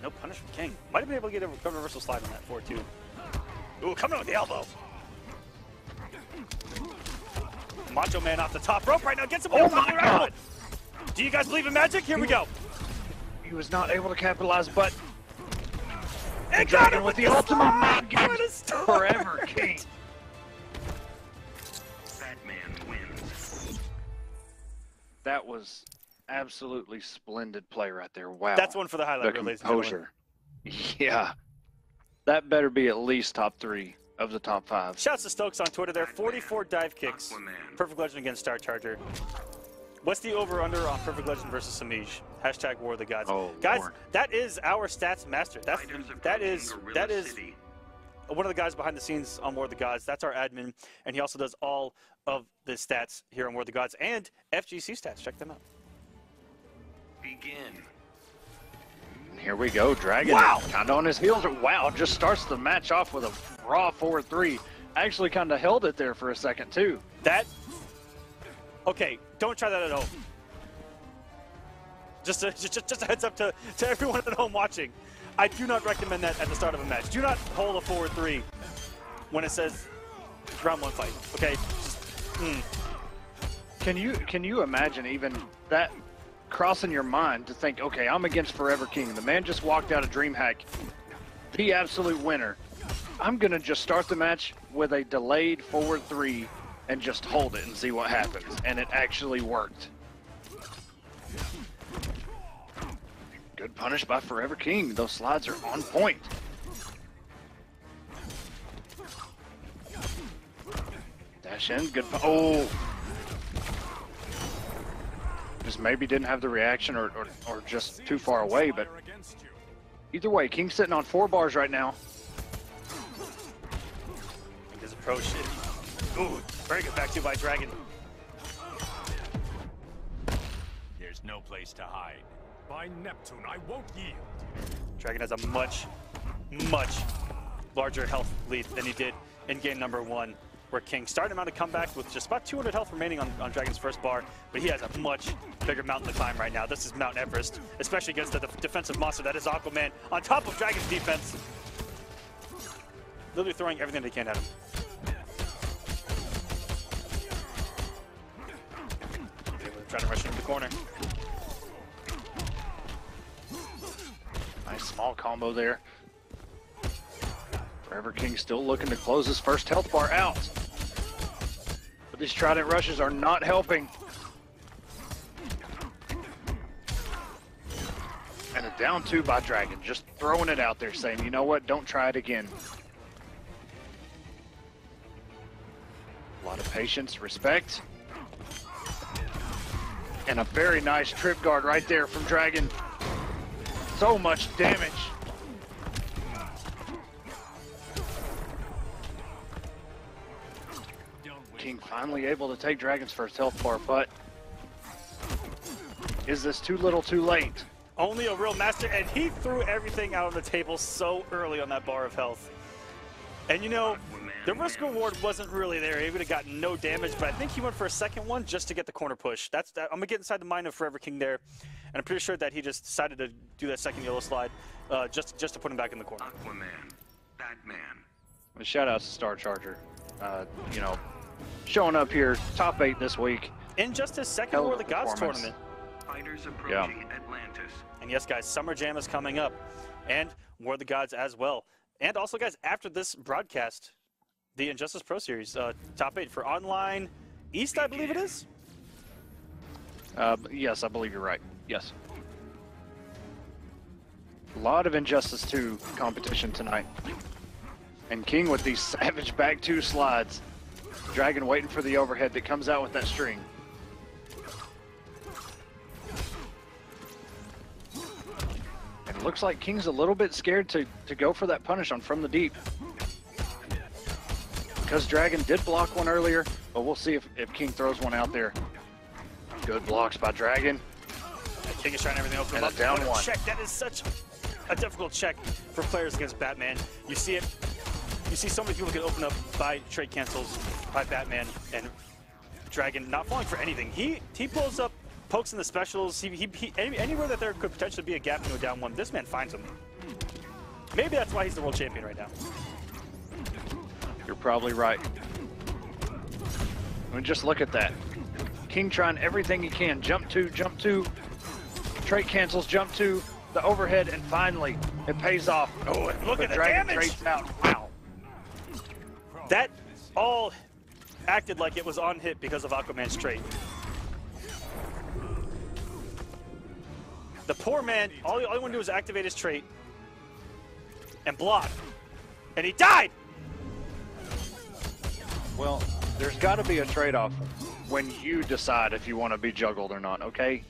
no punish from King. Might have been able to get a reversal slide on that 4-2. Ooh, coming in with the elbow. Macho Man off the top rope right now. Gets him. Oh my God. Do you guys believe in magic? Here we go. He was not able to capitalize, but And got him with the ultimate mind game. What a start. Forever King. Batman wins. That was absolutely splendid play right there. Wow. That's one for the highlight The reel, ladies and gentlemen. composure. Yeah. That better be at least top 3 of the top 5. Shouts to Stokes on Twitter there. 44 dive kicks. Perfect Legend against Star Charger. What's the over/under on Perfect Legend versus Semiij? Hashtag War of the Gods. Oh, guys, Lord. that is our stats master. That is City. one of the guys behind the scenes on War of the Gods. That's our admin, and he also does all of the stats here on War of the Gods and FGC stats. Check them out. Begin. And here we go. Dragon Wow. kind of on his heels. Wow, just starts the match off with a raw 4-3. Actually kind of held it there for a second, too. Okay, don't try that at home. Just a heads up to everyone at home watching. I do not recommend that at the start of a match. Do not hold a 4-3 when it says round 1 fight. Okay. Can you imagine even that crossing your mind to think, okay, I'm against Forever King. The man just walked out of DreamHack, the absolute winner. I'm gonna just start the match with a delayed 4-3 and just hold it and see what happens. And it actually worked. Good punish by Forever King. Those slides are on point. Dash in, good. Oh! Just maybe didn't have the reaction or just too far away, but either way, King's sitting on 4 bars right now. His approach. Ooh, very good back two by Dragon. There's no place to hide. By Neptune, I won't yield. Dragon has a much larger health lead than he did in game number 1, where King started him out a comeback with just about 200 health remaining on Dragon's first bar, but he has a much bigger mountain to climb right now. This is Mount Everest, especially against the defensive monster that is Aquaman on top of Dragon's defense. Literally throwing everything they can at him. Trying to rush into the corner. Nice small combo there. Forever King still looking to close his first health bar out. But these trident rushes are not helping. And a down 2 by Dragon, just throwing it out there saying, you know what, don't try it again. A lot of patience, respect. And a very nice trip guard right there from Dragon. So much damage. King finally able to take Dragon's first health bar, but is this too little too late? Only a real master, and he threw everything out on the table so early on that bar of health. And you know, the risk reward wasn't really there. He would have gotten no damage, but I think he went for a second one just to get the corner push. I'm gonna get inside the mind of Forever King there, and I'm pretty sure that he just decided to do that second yellow slide just to put him back in the corner. Aquaman. Batman. Well, shout out to Star Charger. You know, showing up here, top 8 this week. In just his second Hell War of of a the Gods performance. tournament. Fighters approaching at Invictus. And yes, guys, Summer Jam is coming up, and War of the Gods as well. And also, guys, after this broadcast, the Injustice Pro Series, top 8 for Online East, I believe it is? Yes, I believe you're right. Yes. A lot of Injustice 2 competition tonight. And King with these savage back 2 slides. Dragon waiting for the overhead that comes out with that string. And it looks like King's a little bit scared to go for that punish on From the Deep. Because Dragon did block one earlier, but we'll see if King throws one out there. Good blocks by Dragon. King is trying everything open. And a down one. Check. That is such a difficult check for players against Batman. You see it. You see so many people get opened up by trade cancels by Batman, and Dragon not falling for anything. He pulls up, pokes in the specials. Anywhere that there could potentially be a gap into a down one, this man finds him. Maybe that's why he's the world champion right now. You're probably right. I mean, just look at that. King trying everything he can. Jump 2, trade cancels, jump 2, the overhead, and finally it pays off. Oh, and look at the Dragon damage! trades out. Wow. That all acted like it was on hit because of Aquaman's trait. The poor man, all he wanted to do was activate his trait and block, and he died! Well, there's got to be a trade-off when you decide if you want to be juggled or not, okay?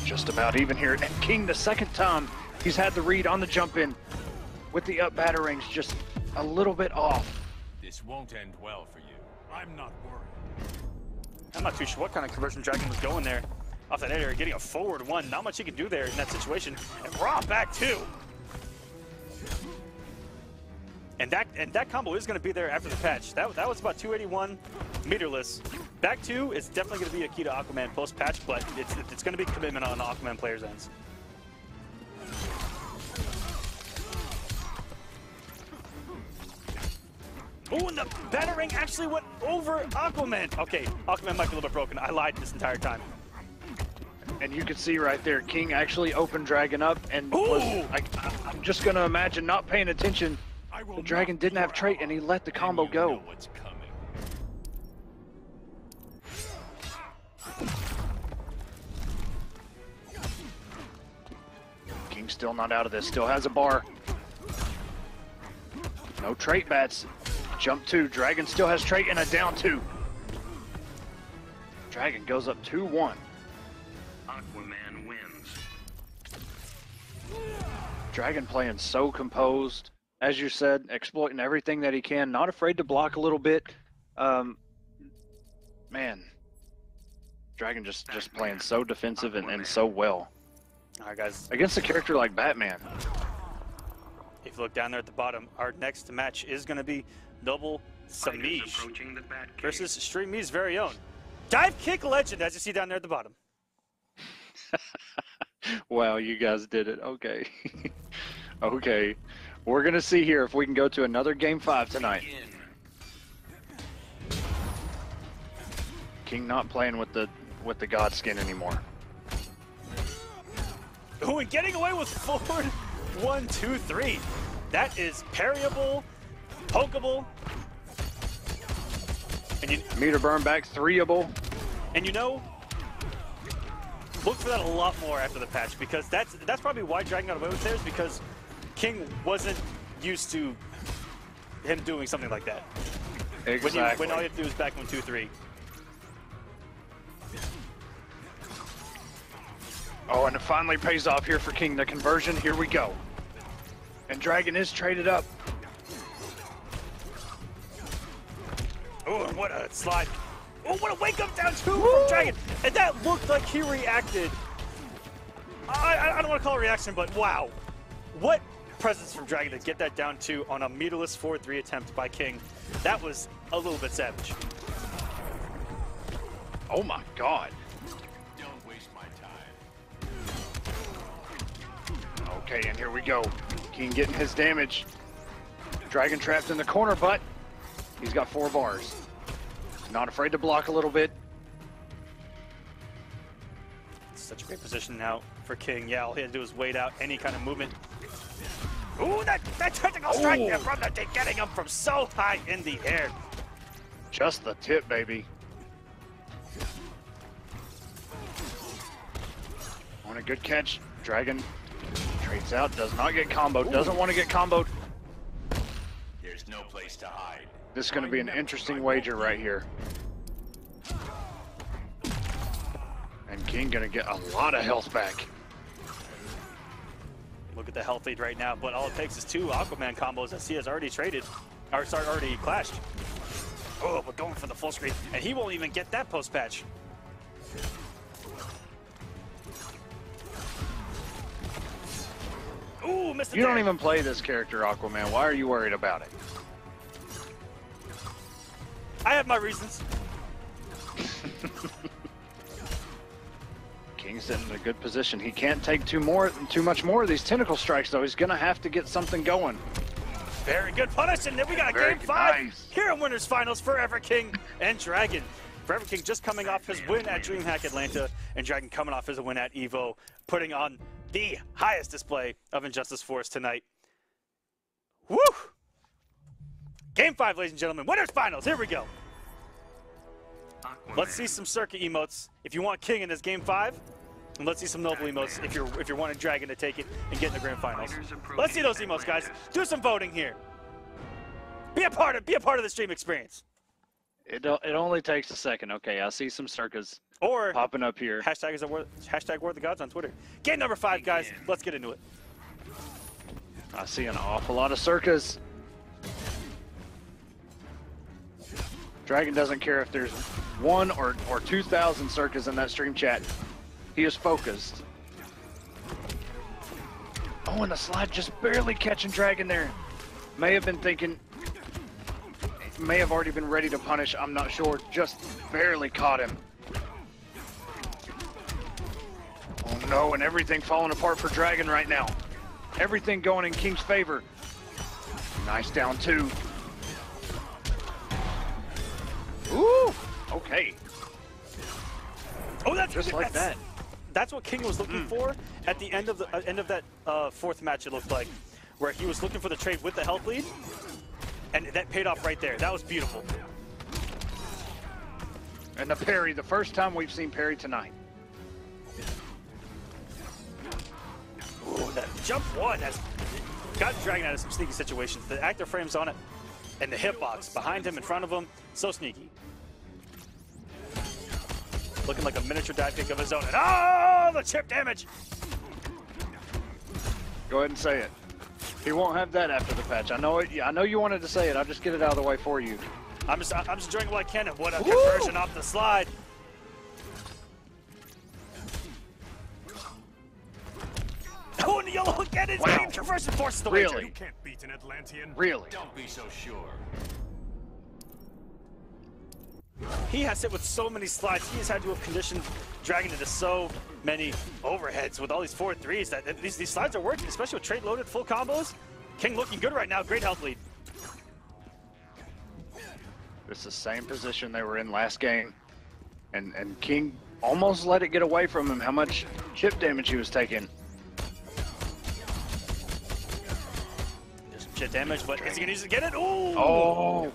Just about even here. And King, the second time he's had the read on the jump in with the up batterings just a little bit off. This won't end well for you. I'm not worried. I'm not too sure what kind of conversion Dragon was going there. Off that area, getting a forward one. Not much he can do there in that situation. And raw back 2. And that combo is going to be there after the patch. That was about 281 meterless. Back 2 is definitely going to be a key to Aquaman post-patch, but it's going to be commitment on the Aquaman players' ends. Oh, and the battering actually went over Aquaman. Okay, Aquaman might be a little bit broken. I lied this entire time. And you can see right there, King actually opened Dragon up and I'm just going to imagine not paying attention. The Dragon didn't have trait and he let the combo go. What's coming. King still not out of this, still has a bar. No trait bats. Jump 2, Dragon still has trait and a down 2. Dragon goes up 2-1. Aquaman wins. Dragon playing so composed. As you said, exploiting everything that he can, not afraid to block a little bit. Man, Dragon just playing so defensive and so well. All right, guys. Against a character like Batman. If you look down there at the bottom, our next match is going to be Noble Semiij Approaching the Batcave. versus Streamy's very own Dive Kick Legend, as you see down there at the bottom. Wow, you guys did it. Okay. Okay. We're going to see here if we can go to another Game 5 tonight. King not playing with the God skin anymore. Oh, and getting away with forward 1, 2, 3. That is parryable, pokeable. And Meter burn back, 3-able. And you know, look for that a lot more after the patch, because that's probably why Dragon got away with theirs, because King wasn't used to him doing something like that. Exactly. When all you have to do is back 1, 2, 3. Oh, and it finally pays off here for King. The conversion, here we go. And Dragon is traded up. Oh, and what a slide. Oh, what a wake up down 2 from Dragon. And that looked like he reacted. I don't want to call it a reaction, but wow. What presence from Dragon to get that down 2 on a meterless 4-3 attempt by King. That was a little bit savage. Oh my God. Don't waste my time. Okay, and here we go. King getting his damage. Dragon trapped in the corner, but he's got 4 bars. Not afraid to block a little bit. Such a great position now for King. Yeah, all he had to do was wait out any kind of movement. Ooh, that technical strike there from the thing, getting him from so high in the air. Just the tip, baby. On a good catch. Dragon trades out, does not get comboed, doesn't want to get comboed. There's no place to hide. This is going to be an interesting wager right here. And King going to get a lot of health back. Look at the health lead right now, but all it takes is 2 Aquaman combos as he has already traded, or sorry, already clashed. Oh, but going for the full screen, and he won't even get that post patch. Ooh, missed it. You don't even play this character, Aquaman. Why are you worried about it? I have my reasons. King's in a good position. He can't take too much more of these tentacle strikes, though. He's going to have to get something going. Very good punish, and then we got a game 5 here in Winners Finals, Forever King and Dragon. Forever King just coming off his win at DreamHack Atlanta, and Dragon coming off his win at EVO, putting on the highest display of Injustice Force tonight. Woo! Game 5, ladies and gentlemen, Winners Finals, here we go. Let's see some circuit emotes if you want King in this Game 5. And let's see some noble emotes if you're wanting Dragon to take it and get in the grand finals. Let's see those emotes, guys. Do some voting here. Be a part of the stream experience. It only takes a second. Okay, I see some circus Or popping up here. hashtag War of the Gods on Twitter. Game number 5, guys. Let's get into it. I see an awful lot of circus. Dragon doesn't care if there's 1 or 2,000 circus in that stream chat. He is focused. Oh, and the slide just barely catching Dragon there. May have been thinking, may have already been ready to punish. I'm not sure. Just barely caught him. Oh no, and everything falling apart for Dragon right now. Everything going in King's favor. Nice down 2. Ooh, okay. Oh, that's Just like that. That's what King was looking for at the end of that 4th match. It looked like, where he was looking for the trade with the health lead, and that paid off right there. That was beautiful. And the parry, the first time we've seen parry tonight. Ooh, that jump 1 has got Dragon out of some sneaky situations. The active frames on it, and the hitbox behind him, in front of him, so sneaky. Looking like a miniature dive kick of his own. And oh, the chip damage! Go ahead and say it. He won't have that after the patch. I know it. Yeah, I know you wanted to say it. I'll just get it out of the way for you. I'm just enjoying what I can. And what a conversion off the slide. Oh, and the yellow again is game conversion forces the wager. You can't beat an Atlantean. Really? Don't be so sure. He has hit with so many slides. He has had to have conditioned Dragon into so many overheads with all these 4-3s that these slides are working, especially with trade loaded full combos. King looking good right now. Great health lead. It's the same position they were in last game. And King almost let it get away from him how much chip damage he was taking. There's some chip damage, but is he going to use it to get it? Ooh! Oh!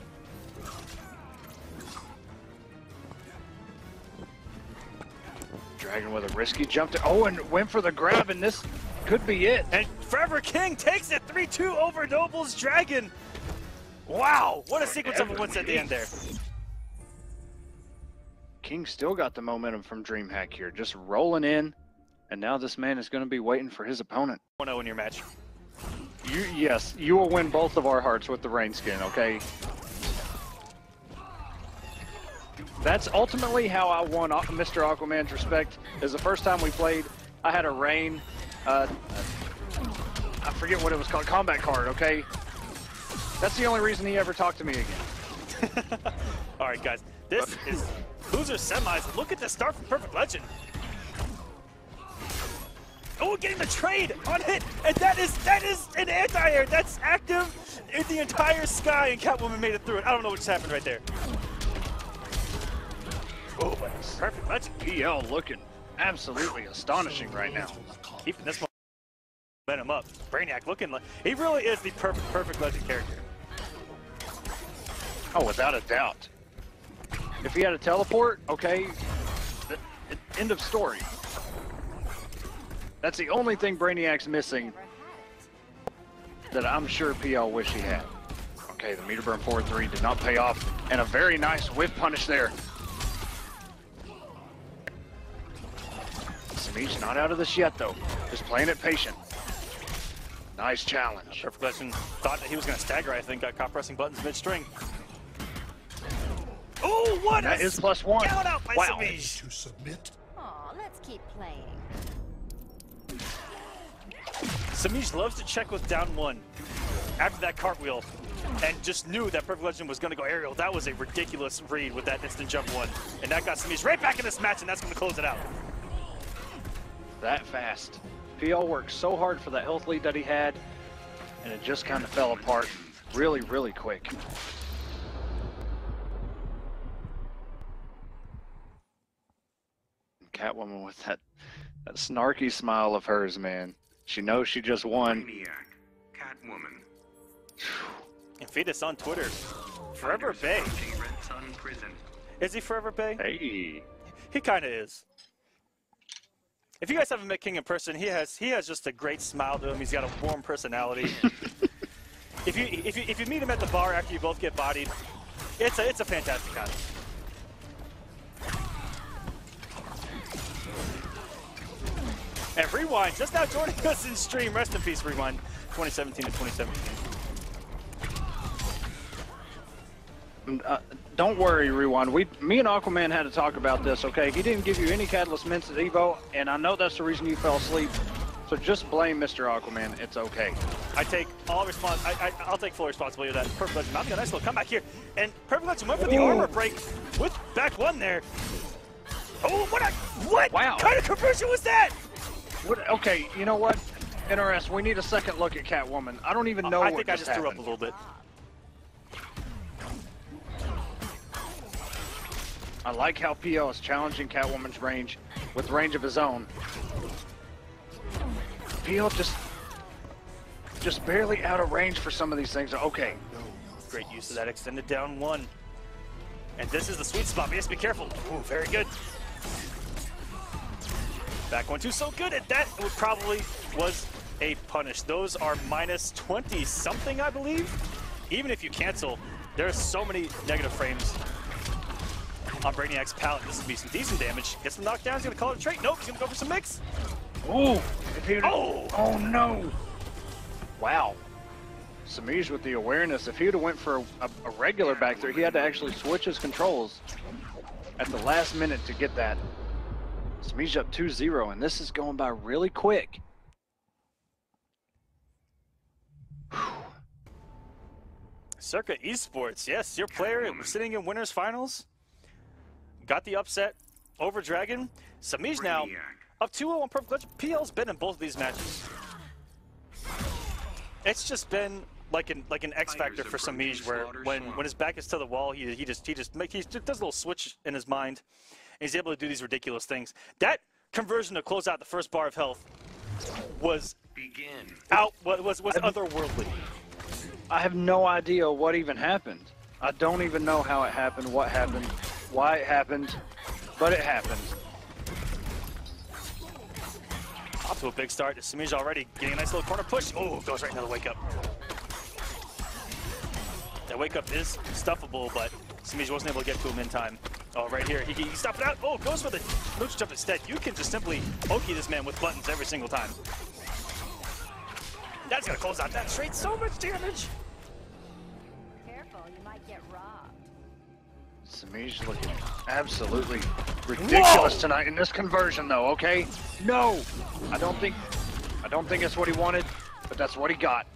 Dragon with a risky jump to, and went for the grab, and this could be it. And Forever King takes it 3-2 over Noble's Dragon. Wow, what a sequence of events at the end there. King still got the momentum from DreamHack here, just rolling in, and now this man is going to be waiting for his opponent. 1-0 in your match. Yes, you will win both of our hearts with the rain skin, okay? That's ultimately how I won Mr. Aquaman's respect. Is the first time we played, I had a rain, I forget what it was called, combat card, okay? That's the only reason he ever talked to me again. All right, guys, this is loser semis. Look at the start from Perfect Legend. Oh, getting the trade on hit, and that is an anti-air. That's active in the entire sky, and Catwoman made it through it. I don't know what just happened right there. Oh, perfect. That's PL looking absolutely astonishing right now. Keeping this momentum up. Brainiac looking like he really is the perfect legend character. Oh, without a doubt. If he had a teleport, okay, end of story. That's the only thing Brainiac's missing that I'm sure PL wish he had. Okay, the meter burn 4-3 did not pay off, and a very nice whip punish there. Semiij's not out of this yet, though. Just playing it patient. Nice challenge. Perfect Legend thought that he was going to stagger, I think. Got caught pressing buttons mid-string. Oh, what that is +1. Count out by wow. Semiij. To submit. Aw, let's keep playing. Semiij loves to check with down 1 after that cartwheel, and just knew that Perfect Legend was going to go aerial. That was a ridiculous read with that instant jump 1, and that got Semiij right back in this match, and that's going to close it out. That fast. PL worked so hard for that health lead that he had, and it just kind of fell apart really, really quick. Catwoman with that snarky smile of hers, man. She knows she just won. Brainiac, Catwoman. And feed us on Twitter. Forever Bay. Red Sun Prison. Is he Forever Bay? Hey. He kind of is. If you guys haven't met King in person, he has just a great smile to him. He's got a warm personality. If you meet him at the bar after you both get bodied, it's a fantastic guy. And Rewind just now joining us in stream. Rest in peace, Rewind. 2017 to 2017. Don't worry, Rewind. Me and Aquaman had to talk about this, okay? He didn't give you any Catalyst mints at Evo, and I know that's the reason you fell asleep. So just blame Mr. Aquaman. It's okay. I take all I'll take full responsibility of that. Perfect Legend mounting a nice little comeback here. And Perfect Legend went for the armor break with back 1 there. Oh, what Wow. kind of conversion was that? Okay, you know what? NRS, we need a second look at Catwoman. I don't even know I what think I just threw up a happened. little bit. I like how PL is challenging Catwoman's range with range of his own. PL just barely out of range for some of these things. Okay. Great use of that extended down 1. And this is the sweet spot. But yes, be careful. Ooh, very good. Back 1-2, so good. And that would probably was a punish. Those are minus 20 something, I believe. Even if you cancel, there's so many negative frames on Brainiac's palette. This would be some decent damage. Get some knockdowns. He's gonna call it a trait. Nope, he's gonna go for some mix. Ooh. Oh no. Wow. Semiij with the awareness. If he would have went for a regular back there, he had to actually switch his controls at the last minute to get that. Semiij up 2-0, and this is going by really quick. Circa Esports, yes, your player sitting in winners finals. Got the upset over Dragon. Semiij now up 2-0 on Perfect Legend. PL's been in both of these matches. It's just been like an X factor for Semiij, where when his back is to the wall, he just does a little switch in his mind, and he's able to do these ridiculous things. That conversion to close out the first bar of health was otherworldly. I have no idea what even happened. I don't even know how it happened, what happened, why it happened, but it happened. Off to a big start. Semiij already getting a nice little corner push. Oh, goes right into the wake up. That wake up is stuffable, but Semiij wasn't able to get to him in time. Oh, right here. He stopped it out. Oh, goes for the mooch jump instead. You can just simply pokey this man with buttons every single time. That's going to close out that straight. So much damage. Careful, you might get robbed. Semiij looking absolutely ridiculous tonight in this conversion, though. Okay, no, I don't think it's what he wanted, but that's what he got.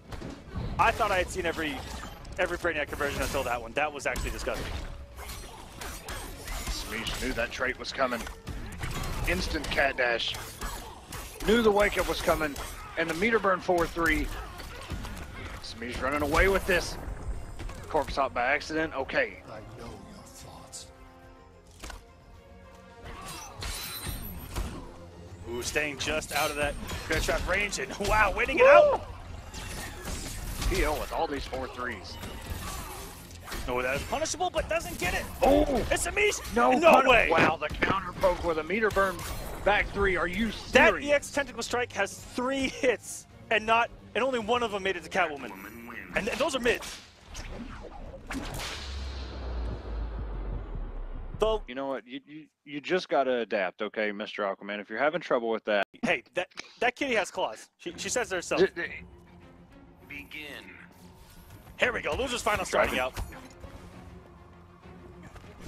I thought I had seen every Brainiac conversion until that one. That was actually disgusting. Semiij knew that trait was coming. Instant cat dash. Knew the wake up was coming, and the meter burn 4-3. Semiij running away with this. Corpse hop by accident. Okay. I know your thoughts. Ooh, staying just out of that bear trap range, and wow, waiting it out. PO with all these 4-3s. Oh, that is punishable, but doesn't get it. Oh, It's Semiij. no Way. Wow, the counter poke with a meter burn back 3. Are you serious? That EX Tentacle Strike has 3 hits, and only one of them made it to Catwoman. And those are mids. Though, You know what? You just gotta adapt, okay, Mr. Aquaman. If you're having trouble with that, hey, that kitty has claws. She says it herself. Begin. Here we go. Loser's final starting out.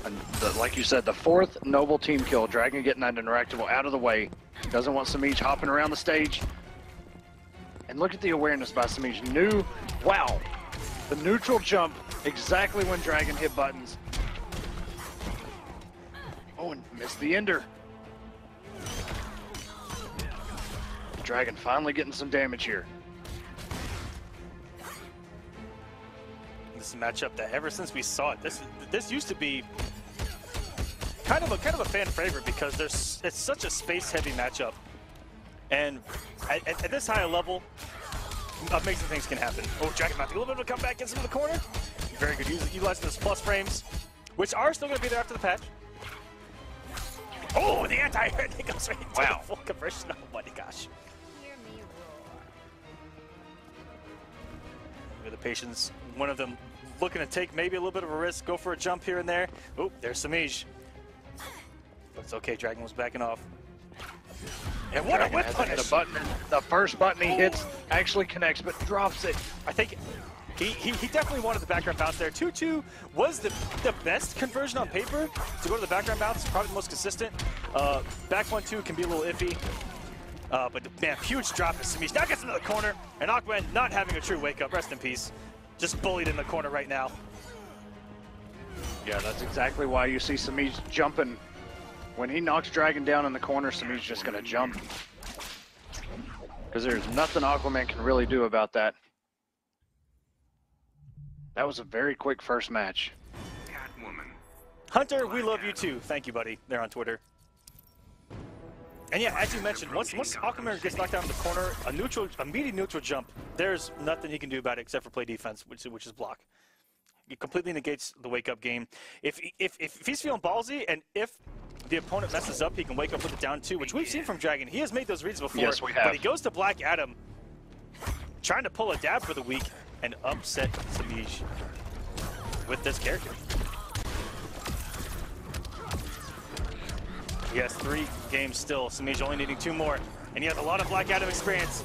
and like you said, the 4th noble team kill. Dragon getting that interactable out of the way. Doesn't want Semiij hopping around the stage. And look at the awareness by Semiij. Wow, the neutral jump exactly when Dragon hit buttons. Oh, and missed the ender. Dragon finally getting some damage here. This is a matchup that ever since we saw it, this used to be kind of a fan favorite because it's such a space heavy matchup, and at this high level, amazing things can happen. Oh, Dragon might be a little bit of a comeback, gets into the corner. Very good, utilizing those plus frames, which are still going to be there after the patch. Oh, the anti-air thing goes right into the full conversion. Oh my gosh. Hear me roar. Look at the patience. One of them looking to take maybe a little bit of a risk, go for a jump here and there. Oh, there's Semiij. But it's okay, Dragon was backing off. And what Dragon a whip has to hit punish! a button. The first button he hits actually connects, but drops it. I think he definitely wanted the background bounce there. 2-2 was the best conversion on paper to go to the background bounce, probably the most consistent. Back 1-2 can be a little iffy. But man, huge drop as Semiij now gets into the corner, and Aquaman not having a true wake up. Rest in peace. Just bullied in the corner right now. Yeah, that's exactly why you see Semiij jumping. When he knocks Dragon down in the corner, Semiij's just gonna jump. Because there's nothing Aquaman can really do about that. That was a very quick first match. Catwoman. Hunter, we love you too. Thank you, buddy. They're on Twitter. And yeah, as you mentioned, once Aquaman gets knocked down in the corner, a meaty neutral jump, there's nothing he can do about it except for play defense, which is block. It completely negates the wake-up game. If he's feeling ballsy, and if the opponent messes up, he can wake up with a down 2, which we've seen from Dragon. He has made those reads before. Yes, we have. But he goes to Black Adam, trying to pull a dab for the week, and upset Semiij with this character. He has 3 games still. Semiij only needing 2 more, and he has a lot of Black Adam experience.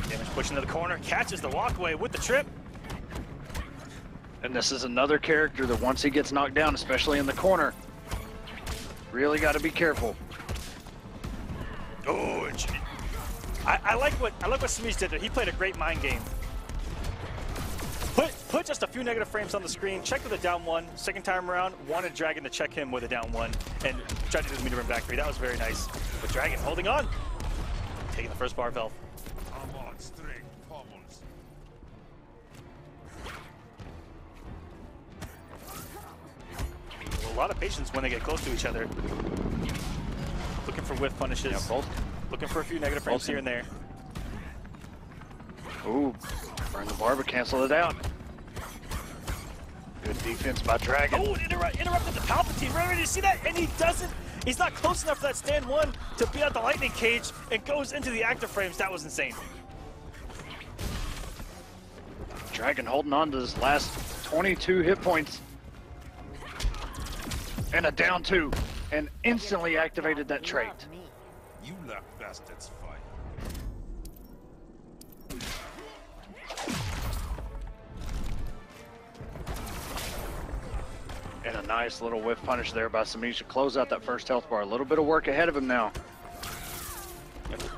Damage pushing to the corner, catches the walkway with the trip. And this is another character that once he gets knocked down, especially in the corner, really got to be careful. Oh, I like what Semiij did there. He played a great mind game. Put just a few negative frames on the screen, checked with a down 1, second time around, wanted Dragon to check him with a down 1, and tried to do the meter run back 3. That was very nice. But Dragon holding on, taking the first bar of health. I'm on string pummels. A lot of patience when they get close to each other. Looking for whiff punishes. Yeah, both. Looking for a few negative frames here and there. Ooh, burn the bar, but cancel it out. Good defense by Dragon. Oh, interrupted the Palpatine. Right, did you see that? And he doesn't. He's not close enough for that stand 1 to be at the lightning cage and goes into the active frames. That was insane. Dragon holding on to his last 22 hit points. And a down 2. And instantly activated that trait. Love me. You let bastards fight. And a nice little whiff punish there by Semiij to close out that first health bar. A little bit of work ahead of him now.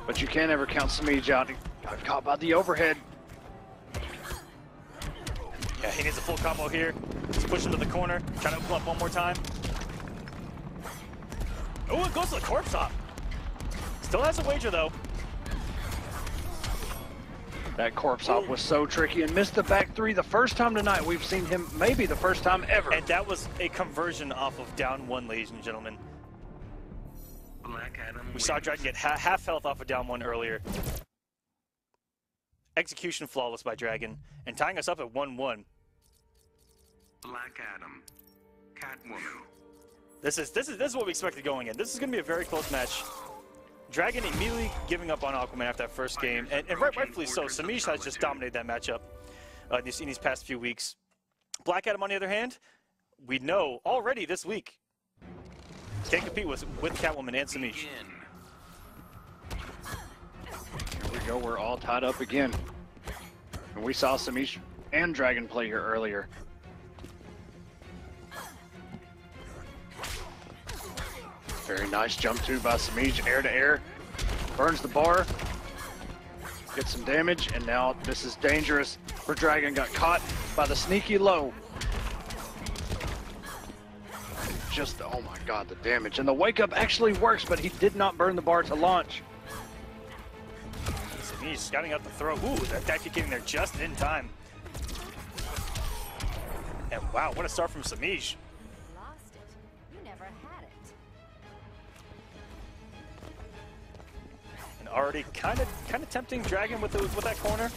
But you can't ever count Semiij out. He got caught by the overhead. Yeah, he needs a full combo here. He's pushing to the corner, trying to open up one more time. Oh, it goes to the corpse hop. Still has a wager though. That corpse hop was so tricky and missed the back three the first time tonight. We've seen him maybe the first time ever. And that was a conversion off of down one, ladies and gentlemen. Black Adam We saw Dragon get half health off of down one earlier. Execution flawless by Dragon, and tying us up at 1-1. Black Adam, Catwoman. This is what we expected going in. This is going to be a very close match. Dragon immediately giving up on Aquaman after that first game, and rightfully so. Semiij has just dominated that matchup in these past few weeks. Black Adam, on the other hand, we know already this week can compete with Catwoman and Semiij. Here we go, we're all tied up again. And we saw Semiij and Dragon play here earlier. Very nice jump too by Semiij, air to air. Burns the bar, gets some damage, and now this is dangerous for Dragon. Got caught by the sneaky low. Just, oh my god, the damage. And the wake up actually works, but he did not burn the bar to launch. Semiij scouting out the throw. Ooh, that kick getting there just in time. And wow, what a start from Semiij. Lost it. You never had it. And already kind of tempting Dragon with that corner.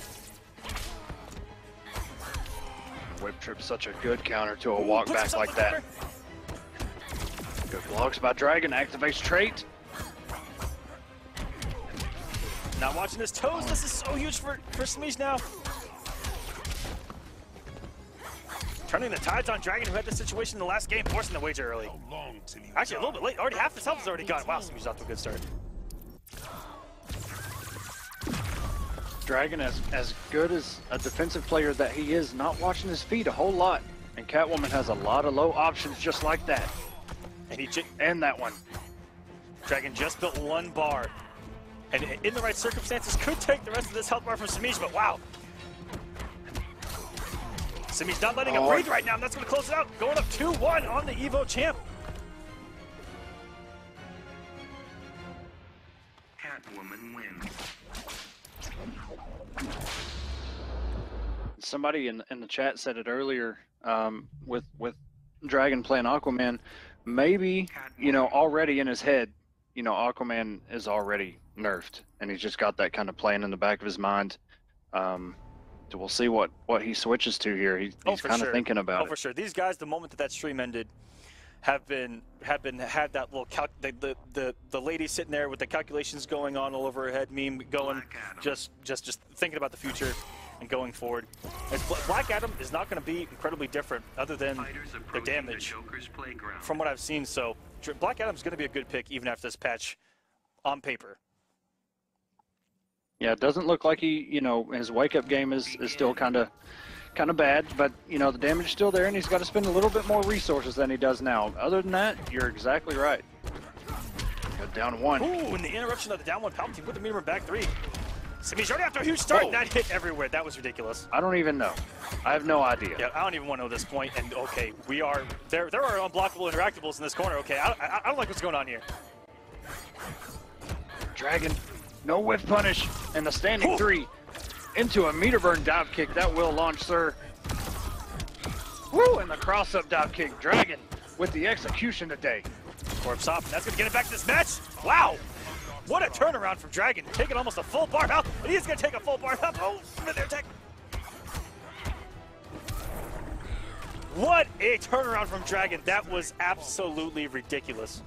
Whip trip, such a good counter to a walk back like that. Good blocks by Dragon, activates trait. Not watching his toes. This is so huge for Semiij now. Turning the tides on Dragon, who had this situation in the last game, forcing the wager early. Actually, a little bit late. Already half his health is already gone. Wow, Semiij's off to a good start. Dragon, as good as a defensive player that he is, not watching his feet a whole lot. And Catwoman has a lot of low options just like that. And that one. Dragon just built one bar. And in the right circumstances, could take the rest of this health bar from Semiij, but wow. Semiij's not letting him breathe right now, and that's going to close it out. Going up 2-1 on the Evo champ. Catwoman wins. Somebody in the chat said it earlier, with Dragon playing Aquaman, maybe, you know, already in his head, you know, Aquaman is already nerfed, and he's just got that kind of playing in the back of his mind. So we'll see what he switches to here. He's kind of thinking about it. For sure. These guys, the moment that stream ended, had that little the lady sitting there with the calculations going on all over her head, meme going, just thinking about the future and going forward. Black Adam is not going to be incredibly different, other than the damage from what I've seen. So Black Adam's going to be a good pick even after this patch, on paper. Yeah, it doesn't look like he, you know, his wake-up game is still kind of bad, but, you know, the damage is still there, and he's got to spend a little bit more resources than he does now. Other than that, you're exactly right. Good down one. Ooh, and the interruption of the down one Palpatine with the meter back three. Semiij already after a huge start, and that hit everywhere. That was ridiculous. I don't even know. I have no idea. Yeah, I don't even want to know this point. And okay, we are there are unblockable interactables in this corner. Okay, I don't like what's going on here. Dragon, no whiff punish, and the standing three into a meter burn dive kick. That will launch, sir. Woo, and the cross-up dive kick. Dragon with the execution today. Corpse off, and that's going to get it back to this match. Wow. What a turnaround from Dragon, taking almost a full bar health, and he's going to take a full bar health. Oh, mid-air tech. What a turnaround from Dragon. That was absolutely ridiculous.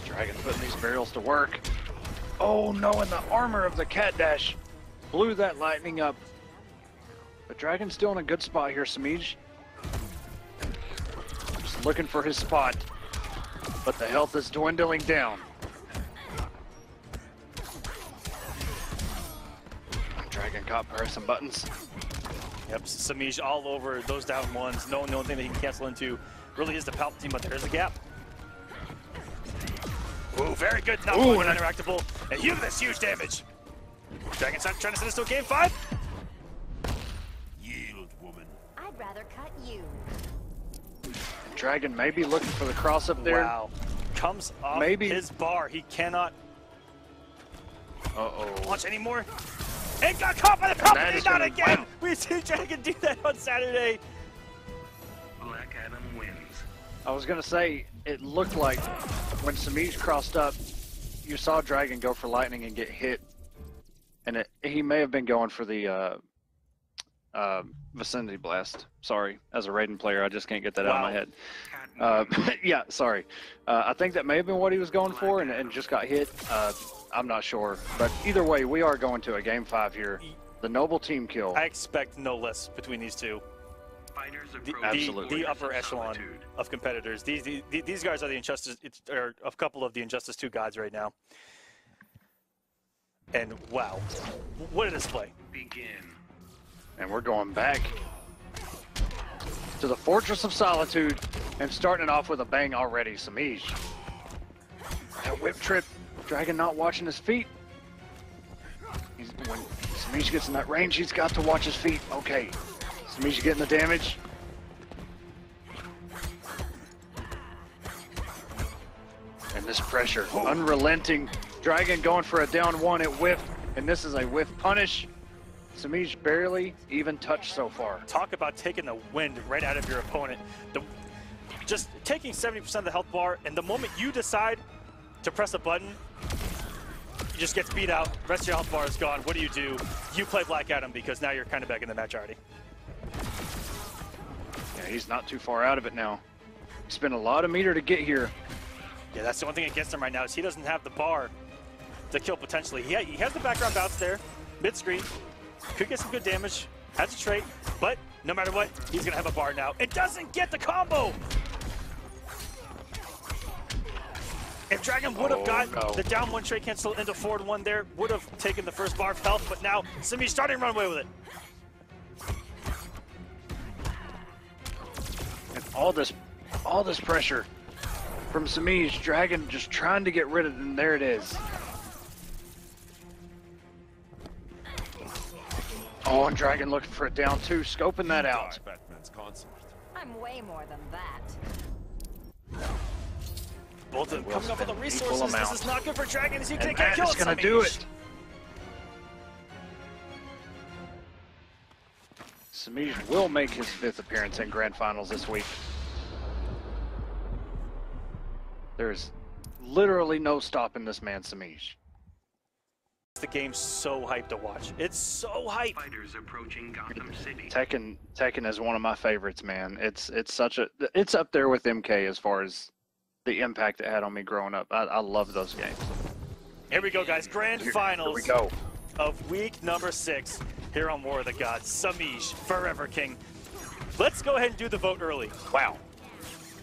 Dragon putting these barrels to work. Oh no, and the armor of the Cat Dash blew that lightning up. But Dragon's still in a good spot here, Semiij. Just looking for his spot. But the health is dwindling down. Dragon caught pressing buttons. Yep, Semiij all over those down ones. The only thing that he can cancel into really is the Palpatine, but there's a gap. Ooh, very good. Not one interactable. And you this huge damage. Dragon's trying to send us to a game 5. Yield, woman. I'd rather cut you. Dragon may be looking for the cross up there. Wow. Comes off his bar. He cannot. Launch anymore. And got caught by the company, not again! Wow. We see Dragon do that on Saturday. Black Adam wins. I was gonna say, it looked like when Semiij crossed up, you saw Dragon go for lightning and get hit. And he may have been going for the vicinity blast. Sorry, as a Raiden player, I just can't get that out of my head. Yeah, sorry. I think that may have been what he was going for and just got hit. I'm not sure. But either way, we are going to a Game 5 here. The Noble team kill. I expect no less between these two. Absolutely. The upper echelon of competitors. These guys are the Injustice, are a couple of the Injustice 2 gods right now. And wow, what a display. Begin. And we're going back to the Fortress of Solitude and starting it off with a bang already. Semiij. That whip trip. Dragon not watching his feet. When Semiij gets in that range, he's got to watch his feet. Okay. Semiij getting the damage. And this pressure, unrelenting. Dragon going for a down one, it whiffed, and this is a whiff punish. Semiij barely even touched so far. Talk about taking the wind right out of your opponent. Just taking 70% of the health bar, and the moment you decide to press a button, he just gets beat out. Rest of your health bar is gone. What do? You play Black Adam because now you're kind of back in the match already. Yeah, he's not too far out of it now. Spent a lot of meter to get here. Yeah, that's the one thing against him right now is he doesn't have the bar to kill potentially. He has the background bounce there, mid-screen. Could get some good damage, has a trait, but no matter what, he's gonna have a bar now. It doesn't get the combo! If Dragon would have got the down one trait cancel into forward one there, would have taken the first bar of health, but now Semiij starting to run away with it. And all this pressure from Semiij. Dragon just trying to get rid of it, and there it is. Oh, and Dragon looking for a down two, scoping that out. Batman's concert. I'm way more than that. Both of them coming up with the resources. amount. This is not good for Dragon as he can't And get that killed. is going to do it. Semiij will make his 5th appearance in Grand Finals this week. There's literally no stopping this man, Semiij. The game's so hyped to watch. It's so hyped. Fighters approaching Gotham City. Tekken is one of my favorites, man. It's up there with MK as far as the impact it had on me growing up. I love those games. Here we go, guys. Grand Finals Here we go. of week number 6 here on War of the Gods. Semiij, Forever King. Let's go ahead and do the vote early. Wow.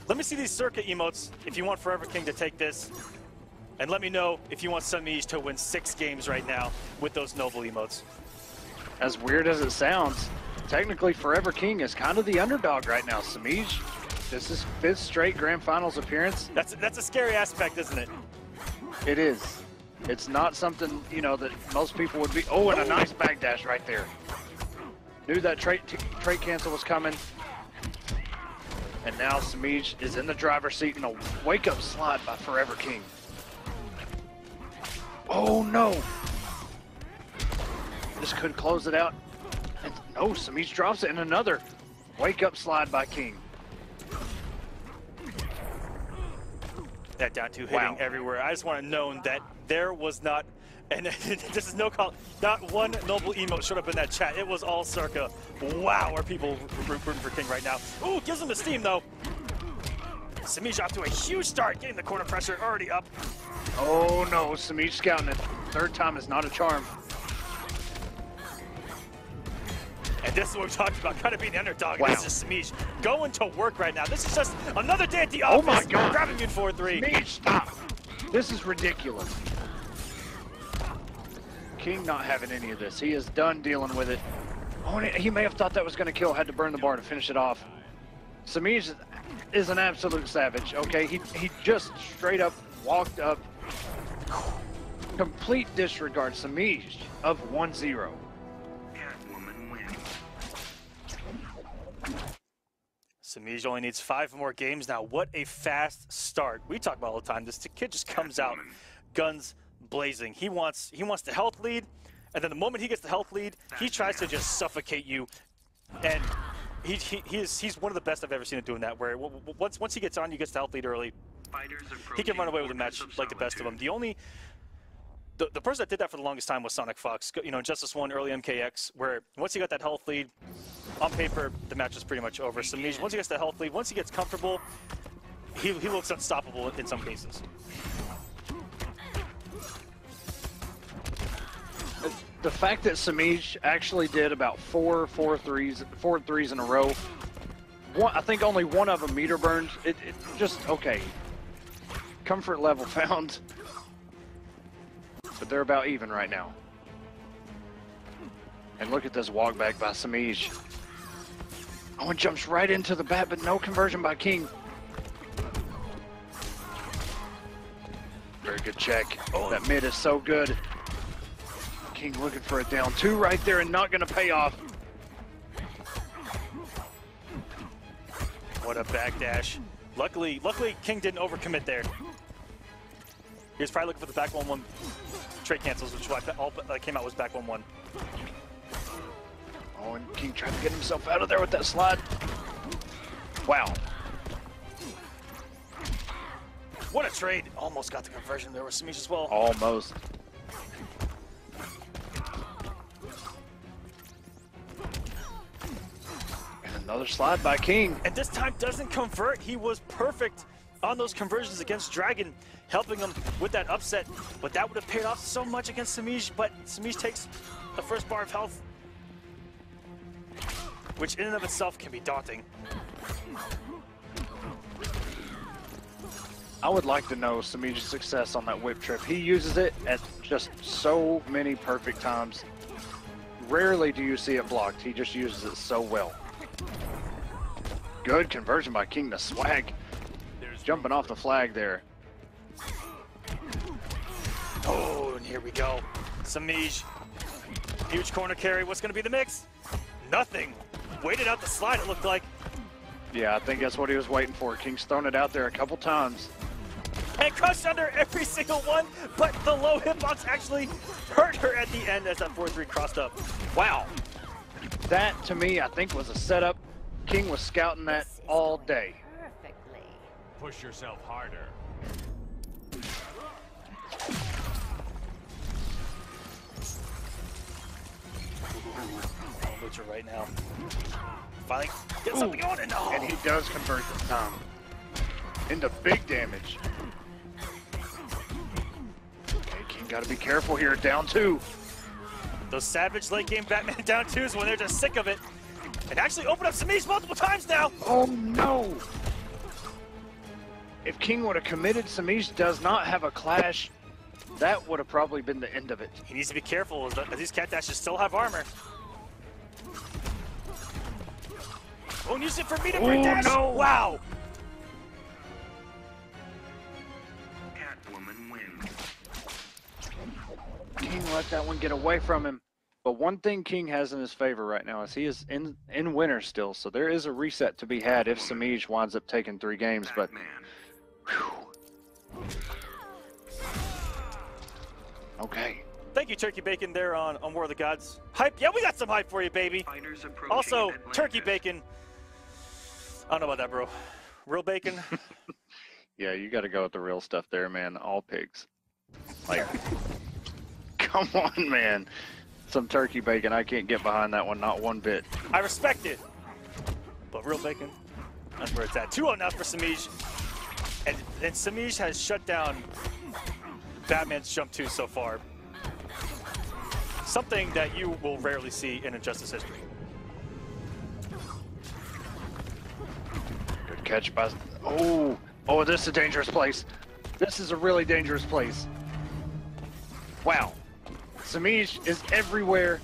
Let me see these circuit emotes if you want Forever King to take this. And let me know if you want Semiij to win 6 games right now with those noble emotes. As weird as it sounds, technically Forever King is kind of the underdog right now. Semiij, this is 5th straight Grand Finals appearance. That's a scary aspect, isn't it? It is. It's not something, you know, that most people would be. Oh, and a nice backdash right there. Knew that trait cancel was coming. And now Semiij is in the driver's seat in a wake-up slide by Forever King. Oh no! This could close it out. And no, Semiij drops it in another wake-up slide by King. That down two hitting everywhere. I just want to know that there was not, and this is no call, not one noble emote showed up in that chat. It was all circa. Wow, are people rooting for King right now? Ooh, gives him the steam though. Semiij off to a huge start, getting the corner pressure already up. Oh no, Semiij scouting it. 3rd time is not a charm. And this is what we talked about, kind of being the underdog. Wow. This is Semiij going to work right now. This is just another day at the office. Oh my God. Grabbing you in 4-3. Semiij, stop. This is ridiculous. King not having any of this. He is done dealing with it. Oh, and he may have thought that was going to kill, had to burn the bar to finish it off. Semiij is an absolute savage, okay? He just straight up walked up. Complete disregard. Semiij of 1-0. Catwoman wins. Semiij only needs 5 more games now. What a fast start. We talk about all the time. This kid just comes out, guns blazing. He wants the health lead, and then the moment he gets the health lead, he tries to just suffocate you. And he's one of the best I've ever seen him doing that. Where once he gets on, he gets the health lead early. He can run away with a match like the best of them. The person that did that for the longest time was Sonic Fox. You know, Justice 1, early MKX, where once he got that health lead, on paper, the match was pretty much over. Semiij, once he gets that health lead, once he gets comfortable, he looks unstoppable in some cases. The fact that Semiij actually did about four threes in a row, I think only one of them meter burned. It just, okay. Comfort level found. But they're about even right now. And look at this walk back by Semiij. Oh, and jumps right into the bat, but no conversion by King. Very good check. Oh, that mid is so good. King looking for a down 2 right there and not going to pay off. What a backdash. Luckily, King didn't overcommit there. He was probably looking for the back 1-1 trade cancels, which all that came out was back 1-1. Oh, and King tried to get himself out of there with that slide. Wow. What a trade. Almost got the conversion there with Semiij as well. Almost. And another slide by King. And this time doesn't convert. He was perfect on those conversions against Dragon, helping him with that upset. But that would have paid off so much against Semiij. But Semiij takes the first bar of health, which in and of itself can be daunting. I would like to know Semiij's success on that whip trip. He uses it at just so many perfect times. Rarely do you see it blocked. He just uses it so well. Good conversion by King to swag. Jumping off the flag there. Oh, and here we go. Semiij. Huge corner carry. What's going to be the mix? Nothing. Waited out the slide, it looked like. Yeah, I think that's what he was waiting for. King's thrown it out there a couple times. And crushed under every single one, but the low hitbox actually hurt her at the end as that 4-3 crossed up. Wow. That, to me, I think was a setup. King was scouting that all day. Perfectly. Push yourself harder. I'll butcher right now. Finally get something on it. No. And he does convert this time into big damage. Okay, King got to be careful here. Down 2. Those savage late game Batman down 2s when they're just sick of it. And actually open up Semiij multiple times now. Oh no! If King would have committed, Semiij does not have a clash. That would have probably been the end of it. He needs to be careful as these cat dashes still have armor. Oh, and use it for meter for a dash. No. Wow. Catwoman wins. King let that one get away from him. But one thing King has in his favor right now is he is in winner still. So there is a reset to be had if Semiij winds up taking 3 games. But okay. Thank you, Turkey Bacon, there on War of the Gods. Hype. Yeah, we got some hype for you, baby. Also, Turkey Bacon. I don't know about that, bro. Real bacon? Yeah, you got to go with the real stuff there, man. All pigs. Like, come on, man. Some turkey bacon. I can't get behind that one, not one bit. I respect it. But real bacon, that's where it's at. 2-0 now for Semiij. And Semiij has shut down Batman's jump 2 so far. Something that you will rarely see in Injustice history. Good catch by... Oh, this is a dangerous place. This is a really dangerous place. Wow. Semiij is everywhere.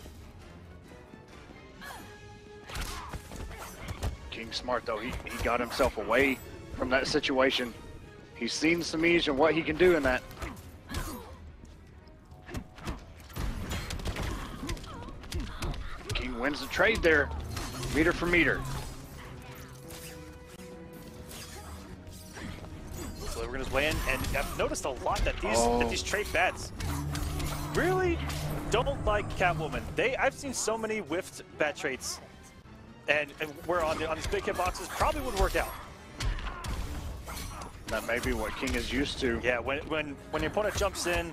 King smart though. He got himself away from that situation. He's seen Semiij and what he can do in that. King wins the trade there, meter for meter. Delivering his way in, and I've noticed a lot that these trade bats really don't like Catwoman. I've seen so many whiffed bat traits, and we're on these big hitboxes. Probably would work out. That may be what King is used to. Yeah, when your opponent jumps in,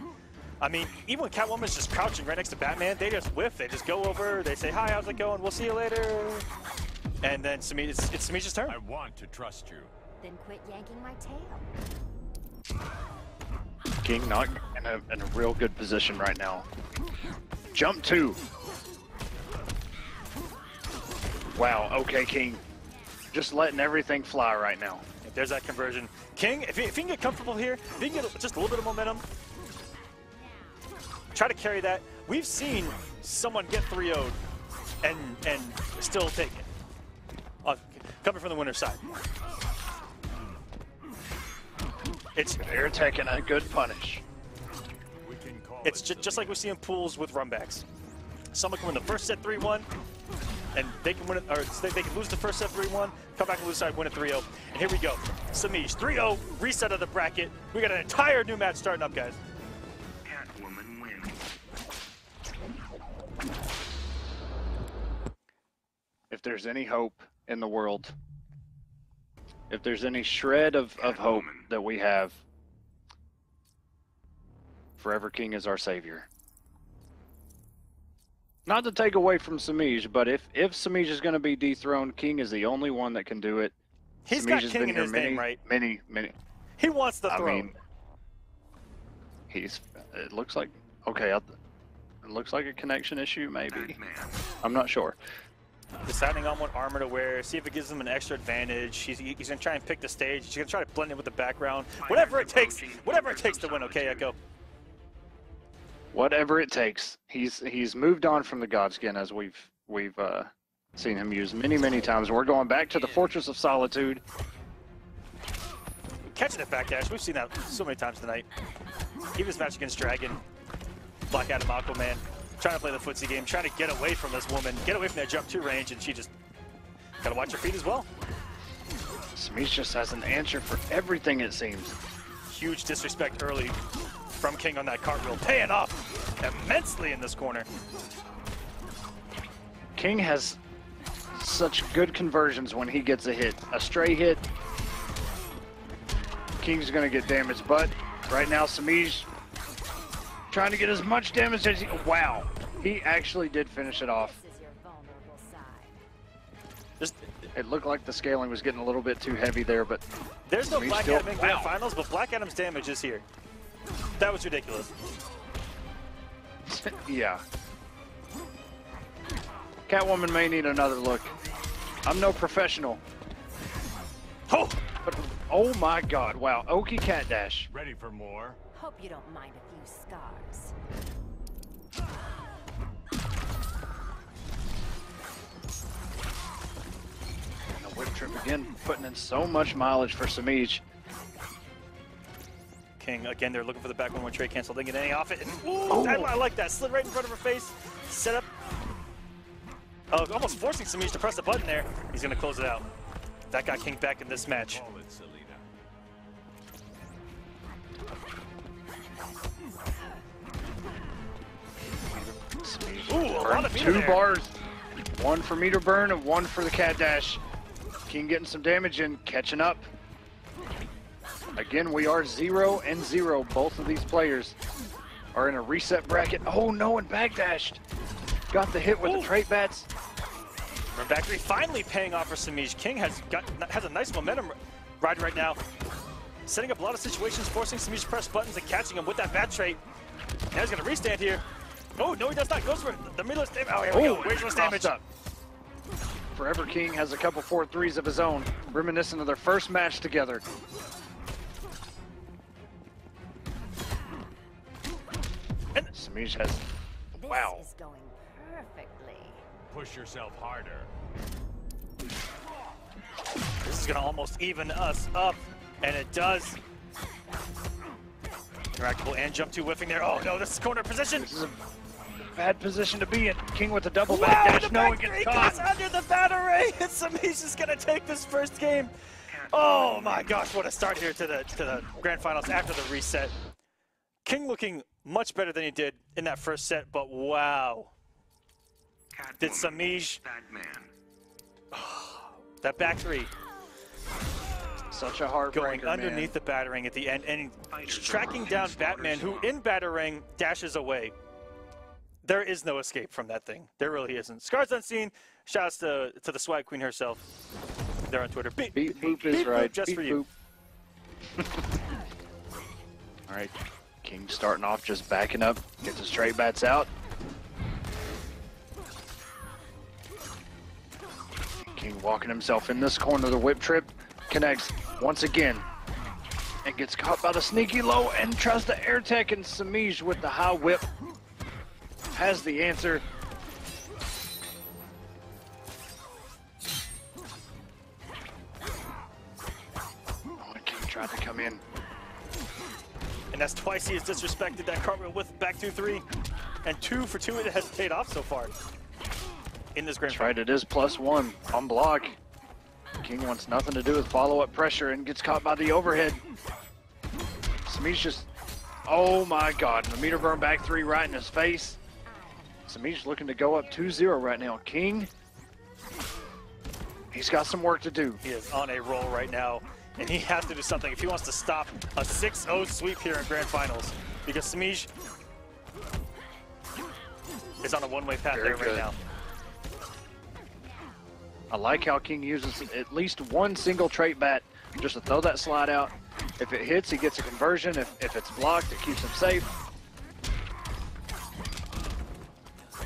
I mean, even when Catwoman's just crouching right next to Batman, they just whiff. They just go over. They say, "Hi, how's it going? We'll see you later." And then it's Semiij's turn. I want to trust you. Then quit yanking my tail. King not in a real good position right now. Jump 2. Wow, okay, King. Just letting everything fly right now. There's that conversion. King, if you can get comfortable here, if you can get just a little bit of momentum, try to carry that. We've seen someone get 3-0'd and still take it. Coming from the winner's side. They're taking a good punish. It's just like we see in pools with runbacks. Someone can win the first set 3-1, and they can win it, or they can lose the first set 3-1, come back and lose side, win it 3-0. And here we go. Semiij, 3-0, reset of the bracket. We got an entire new match starting up, guys. Catwoman wins. If there's any hope in the world, if there's any shred of hope that we have, Forever King is our savior. Not to take away from Semiij, but if Semiij is going to be dethroned, King is the only one that can do it. He's Semiij got has King been in here his name, right? Many. He wants the I throne. mean, it looks like, okay, it looks like a connection issue, maybe. Batman. I'm not sure. Deciding on what armor to wear, see if it gives him an extra advantage. He's going to try and pick the stage. He's going to try to blend in with the background. Whatever it takes to win, okay, Echo? Whatever it takes. He's moved on from the Godskin, as we've seen him use many times. We're going back to the Fortress of Solitude. Catching it backdash. We've seen that so many times tonight. Even this match against Dragon, Black Adam, Aquaman, trying to play the footsie game, trying to get away from this woman, get away from that jump 2 range, and she just got to watch her feet as well. Semiij just has an answer for everything, it seems. Huge disrespect early from King on that cartwheel, paying off immensely in this corner. King has such good conversions when he gets a hit. A stray hit, King's gonna get damaged, but right now Semiij trying to get as much damage as he, wow, he actually did finish it off. This is your vulnerable side. Just, It looked like the scaling was getting a little bit too heavy there, but there's no Semiij Black still, Adam in Grand Finals, but Black Adam's damage is here. That was ridiculous. Yeah. Catwoman may need another look. I'm no professional. Oh! But, oh my god, wow. Oki Cat Dash. Ready for more? Hope you don't mind a few scars. And the whip trip again, putting in so much mileage for Semiij. King, again, they're looking for the back one trade cancel. Didn't get any off it. And, ooh, I like that. Slid right in front of her face. Set up. Almost forcing Semiij to press the button there. He's going to close it out. That got King back in this match. Call it, Selena. Ooh, a lot of meter 2 there. bars. 1 for meter burn and 1 for the Cat Dash. King getting some damage in, catching up. Again, we are 0-0. Both of these players are in a reset bracket. Oh no, and backdashed. Got the hit with the trait bats. Run back three finally paying off for Semiij. King has a nice momentum ride right now. Setting up a lot of situations, forcing Semiij to press buttons and catching him with that bat trait. Now he's going to restand here. Oh, no, he does not. Goes for the meatless damage. Oh, here we go. Rangeless damage. Up. Forever King has a couple 4-3s of his own, reminiscent of their first match together. And Semiij has, wow. This is going perfectly. Push yourself harder. this is going to almost even us up, and it does. Interactable and jump 2 whiffing there. Oh, no, this is corner position. This is a bad position to be in. King with a double Wow, backdash. the No, back it three gets goes caught. under the battery, and Semiij is going to take this first game. Oh my gosh, what a start here to the grand finals after the reset. King looking much better than he did in that first set, but wow. Did Semiij, that back three, Such a hard going underneath the battering at the end and tracking down Batman, who in battering dashes away. There is no escape from that thing. There really isn't. Scars Unseen, shouts to the Swag Queen herself. They're on Twitter. Beep boop is right. Just beep for you. All right, King starting off just backing up, gets the straight bats out. King walking himself in this corner, the whip trip connects once again and gets caught by the sneaky low and tries to air tech, and Semiij with the high whip has the answer. King tried to come in. And that's twice he has disrespected that cartwheel with back 2-3. And 2 for 2 it has paid off so far in this grand That's right, it is +1 on block. King wants nothing to do with follow-up pressure and gets caught by the overhead. Semiij just, oh my God, the meter burn back 3 right in his face. Semiij looking to go up 2-0 right now. King, he's got some work to do. He is on a roll right now, and he has to do something if he wants to stop a 6-0 sweep here in grand finals, because Semiij is on a one-way path there right now. I like how King uses at least one single trait bat just to throw that slide out. If it hits, he gets a conversion. If it's blocked, it keeps him safe.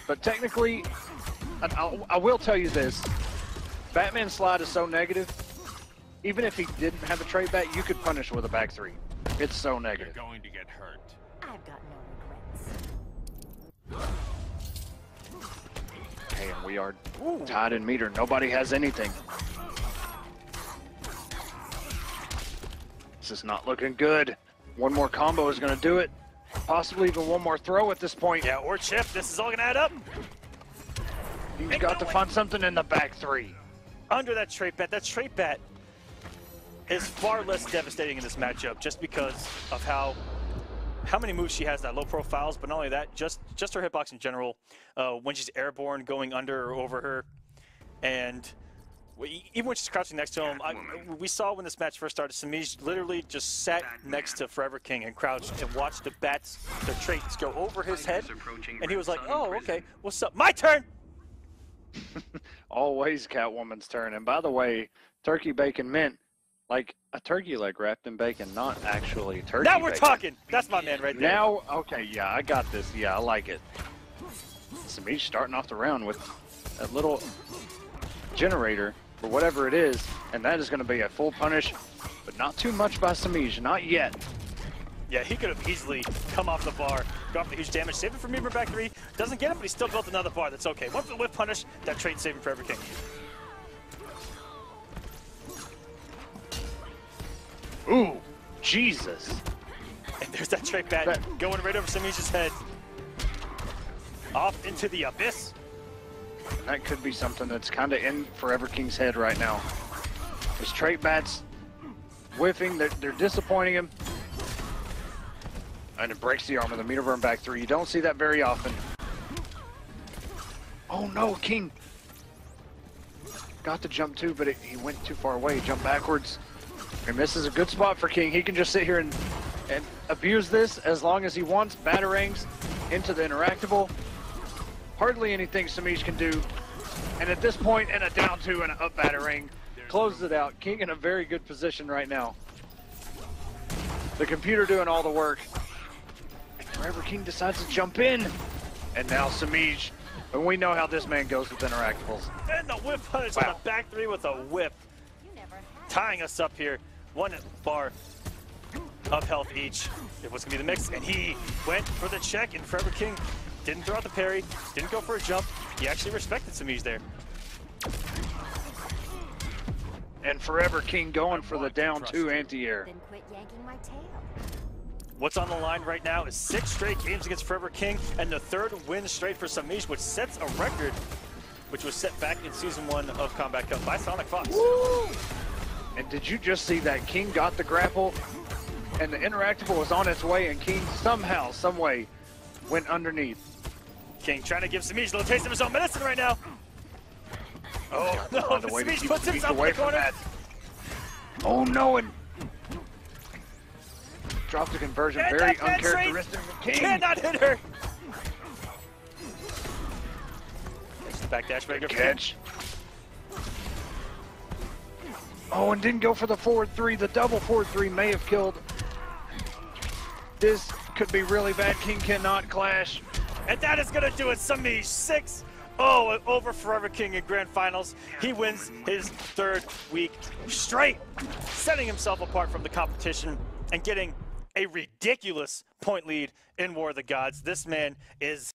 But technically, I will tell you this, Batman's slide is so negative, even if he didn't have a trait bat, you could punish with a back 3. It's so negative. You're going to get hurt. I've got no regrets. Okay, and we are tied in meter. Nobody has anything. This is not looking good. One more combo is going to do it. Possibly even one more throw at this point. Yeah, or chip. This is all going to add up. He's got to find something in the back 3. Under that trait bat. That trait bat is far less devastating in this matchup just because of how many moves she has that low profiles, but not only that, just her hitbox in general. When she's airborne, going under or over her, and even when she's crouching next to him, we saw when this match first started, Semiij literally just sat next to Forever King and crouched and watched the bats, the traits go over his head, and he was like, oh, okay, what's up? My turn! Always Catwoman's turn. And by the way, turkey bacon mint, like a turkey leg wrapped in bacon, not actually turkey Now we're bacon. talking! That's my man right there. Now, okay, yeah, I got this. Yeah, I like it. Semiij starting off the round with a little generator, or whatever it is, and that is going to be a full punish, but not too much by Semiij, not yet. Yeah, he could have easily come off the bar, got the huge damage, saved it from Meter back 3, doesn't get it, but he still built another bar. That's okay. One for the whip punish, that trait saving Forever King. Ooh, Jesus. And there's that trait bat going right over Semiij's head. Off into the abyss. And that could be something that's kind of in Forever King's head right now. His trait bats whiffing, they're disappointing him. And it breaks the arm of the meter burn back 3. You don't see that very often. Oh no, King. Got the jump too, but he went too far away. He jumped backwards. And this is a good spot for King. He can just sit here and abuse this as long as he wants. Batarangs into the interactable. Hardly anything Semiij can do. And at this point, and a down 2 and an up batarang closes it out. King in a very good position right now. The computer doing all the work. And Forever King decides to jump in. And now Semiij. And we know how this man goes with interactables. And the whip punish on the back 3 with a whip. Tying us up here. 1 bar of health each. It was going to be the mix, and he went for the check, and Forever King didn't throw out the parry, didn't go for a jump. He actually respected Semiij there. And Forever King going for the down 2 anti-air. Then quit yanking my tail. What's on the line right now is 6 straight games against Forever King, and the 3rd win straight for Semiij, which sets a record, which was set back in Season 1 of Combat Cup by Sonic Fox. Woo! And did you just see that King got the grapple? and the interactable was on its way, and King somehow, some way, went underneath. King trying to give Semiij a little taste of his own medicine right now. Oh, no, Semiij puts himself in the corner. Oh, no, and dropped the conversion. And Very that man uncharacteristic of King. cannot hit her. There's the backdash breaker. Catch. Oh, and didn't go for the forward 3. The double forward 3 may have killed. This could be really bad. King cannot clash. And that is going to do it. Semiij 6-0 over Forever King in Grand Finals. He wins his 3rd week straight, setting himself apart from the competition and getting a ridiculous point lead in War of the Gods. This man is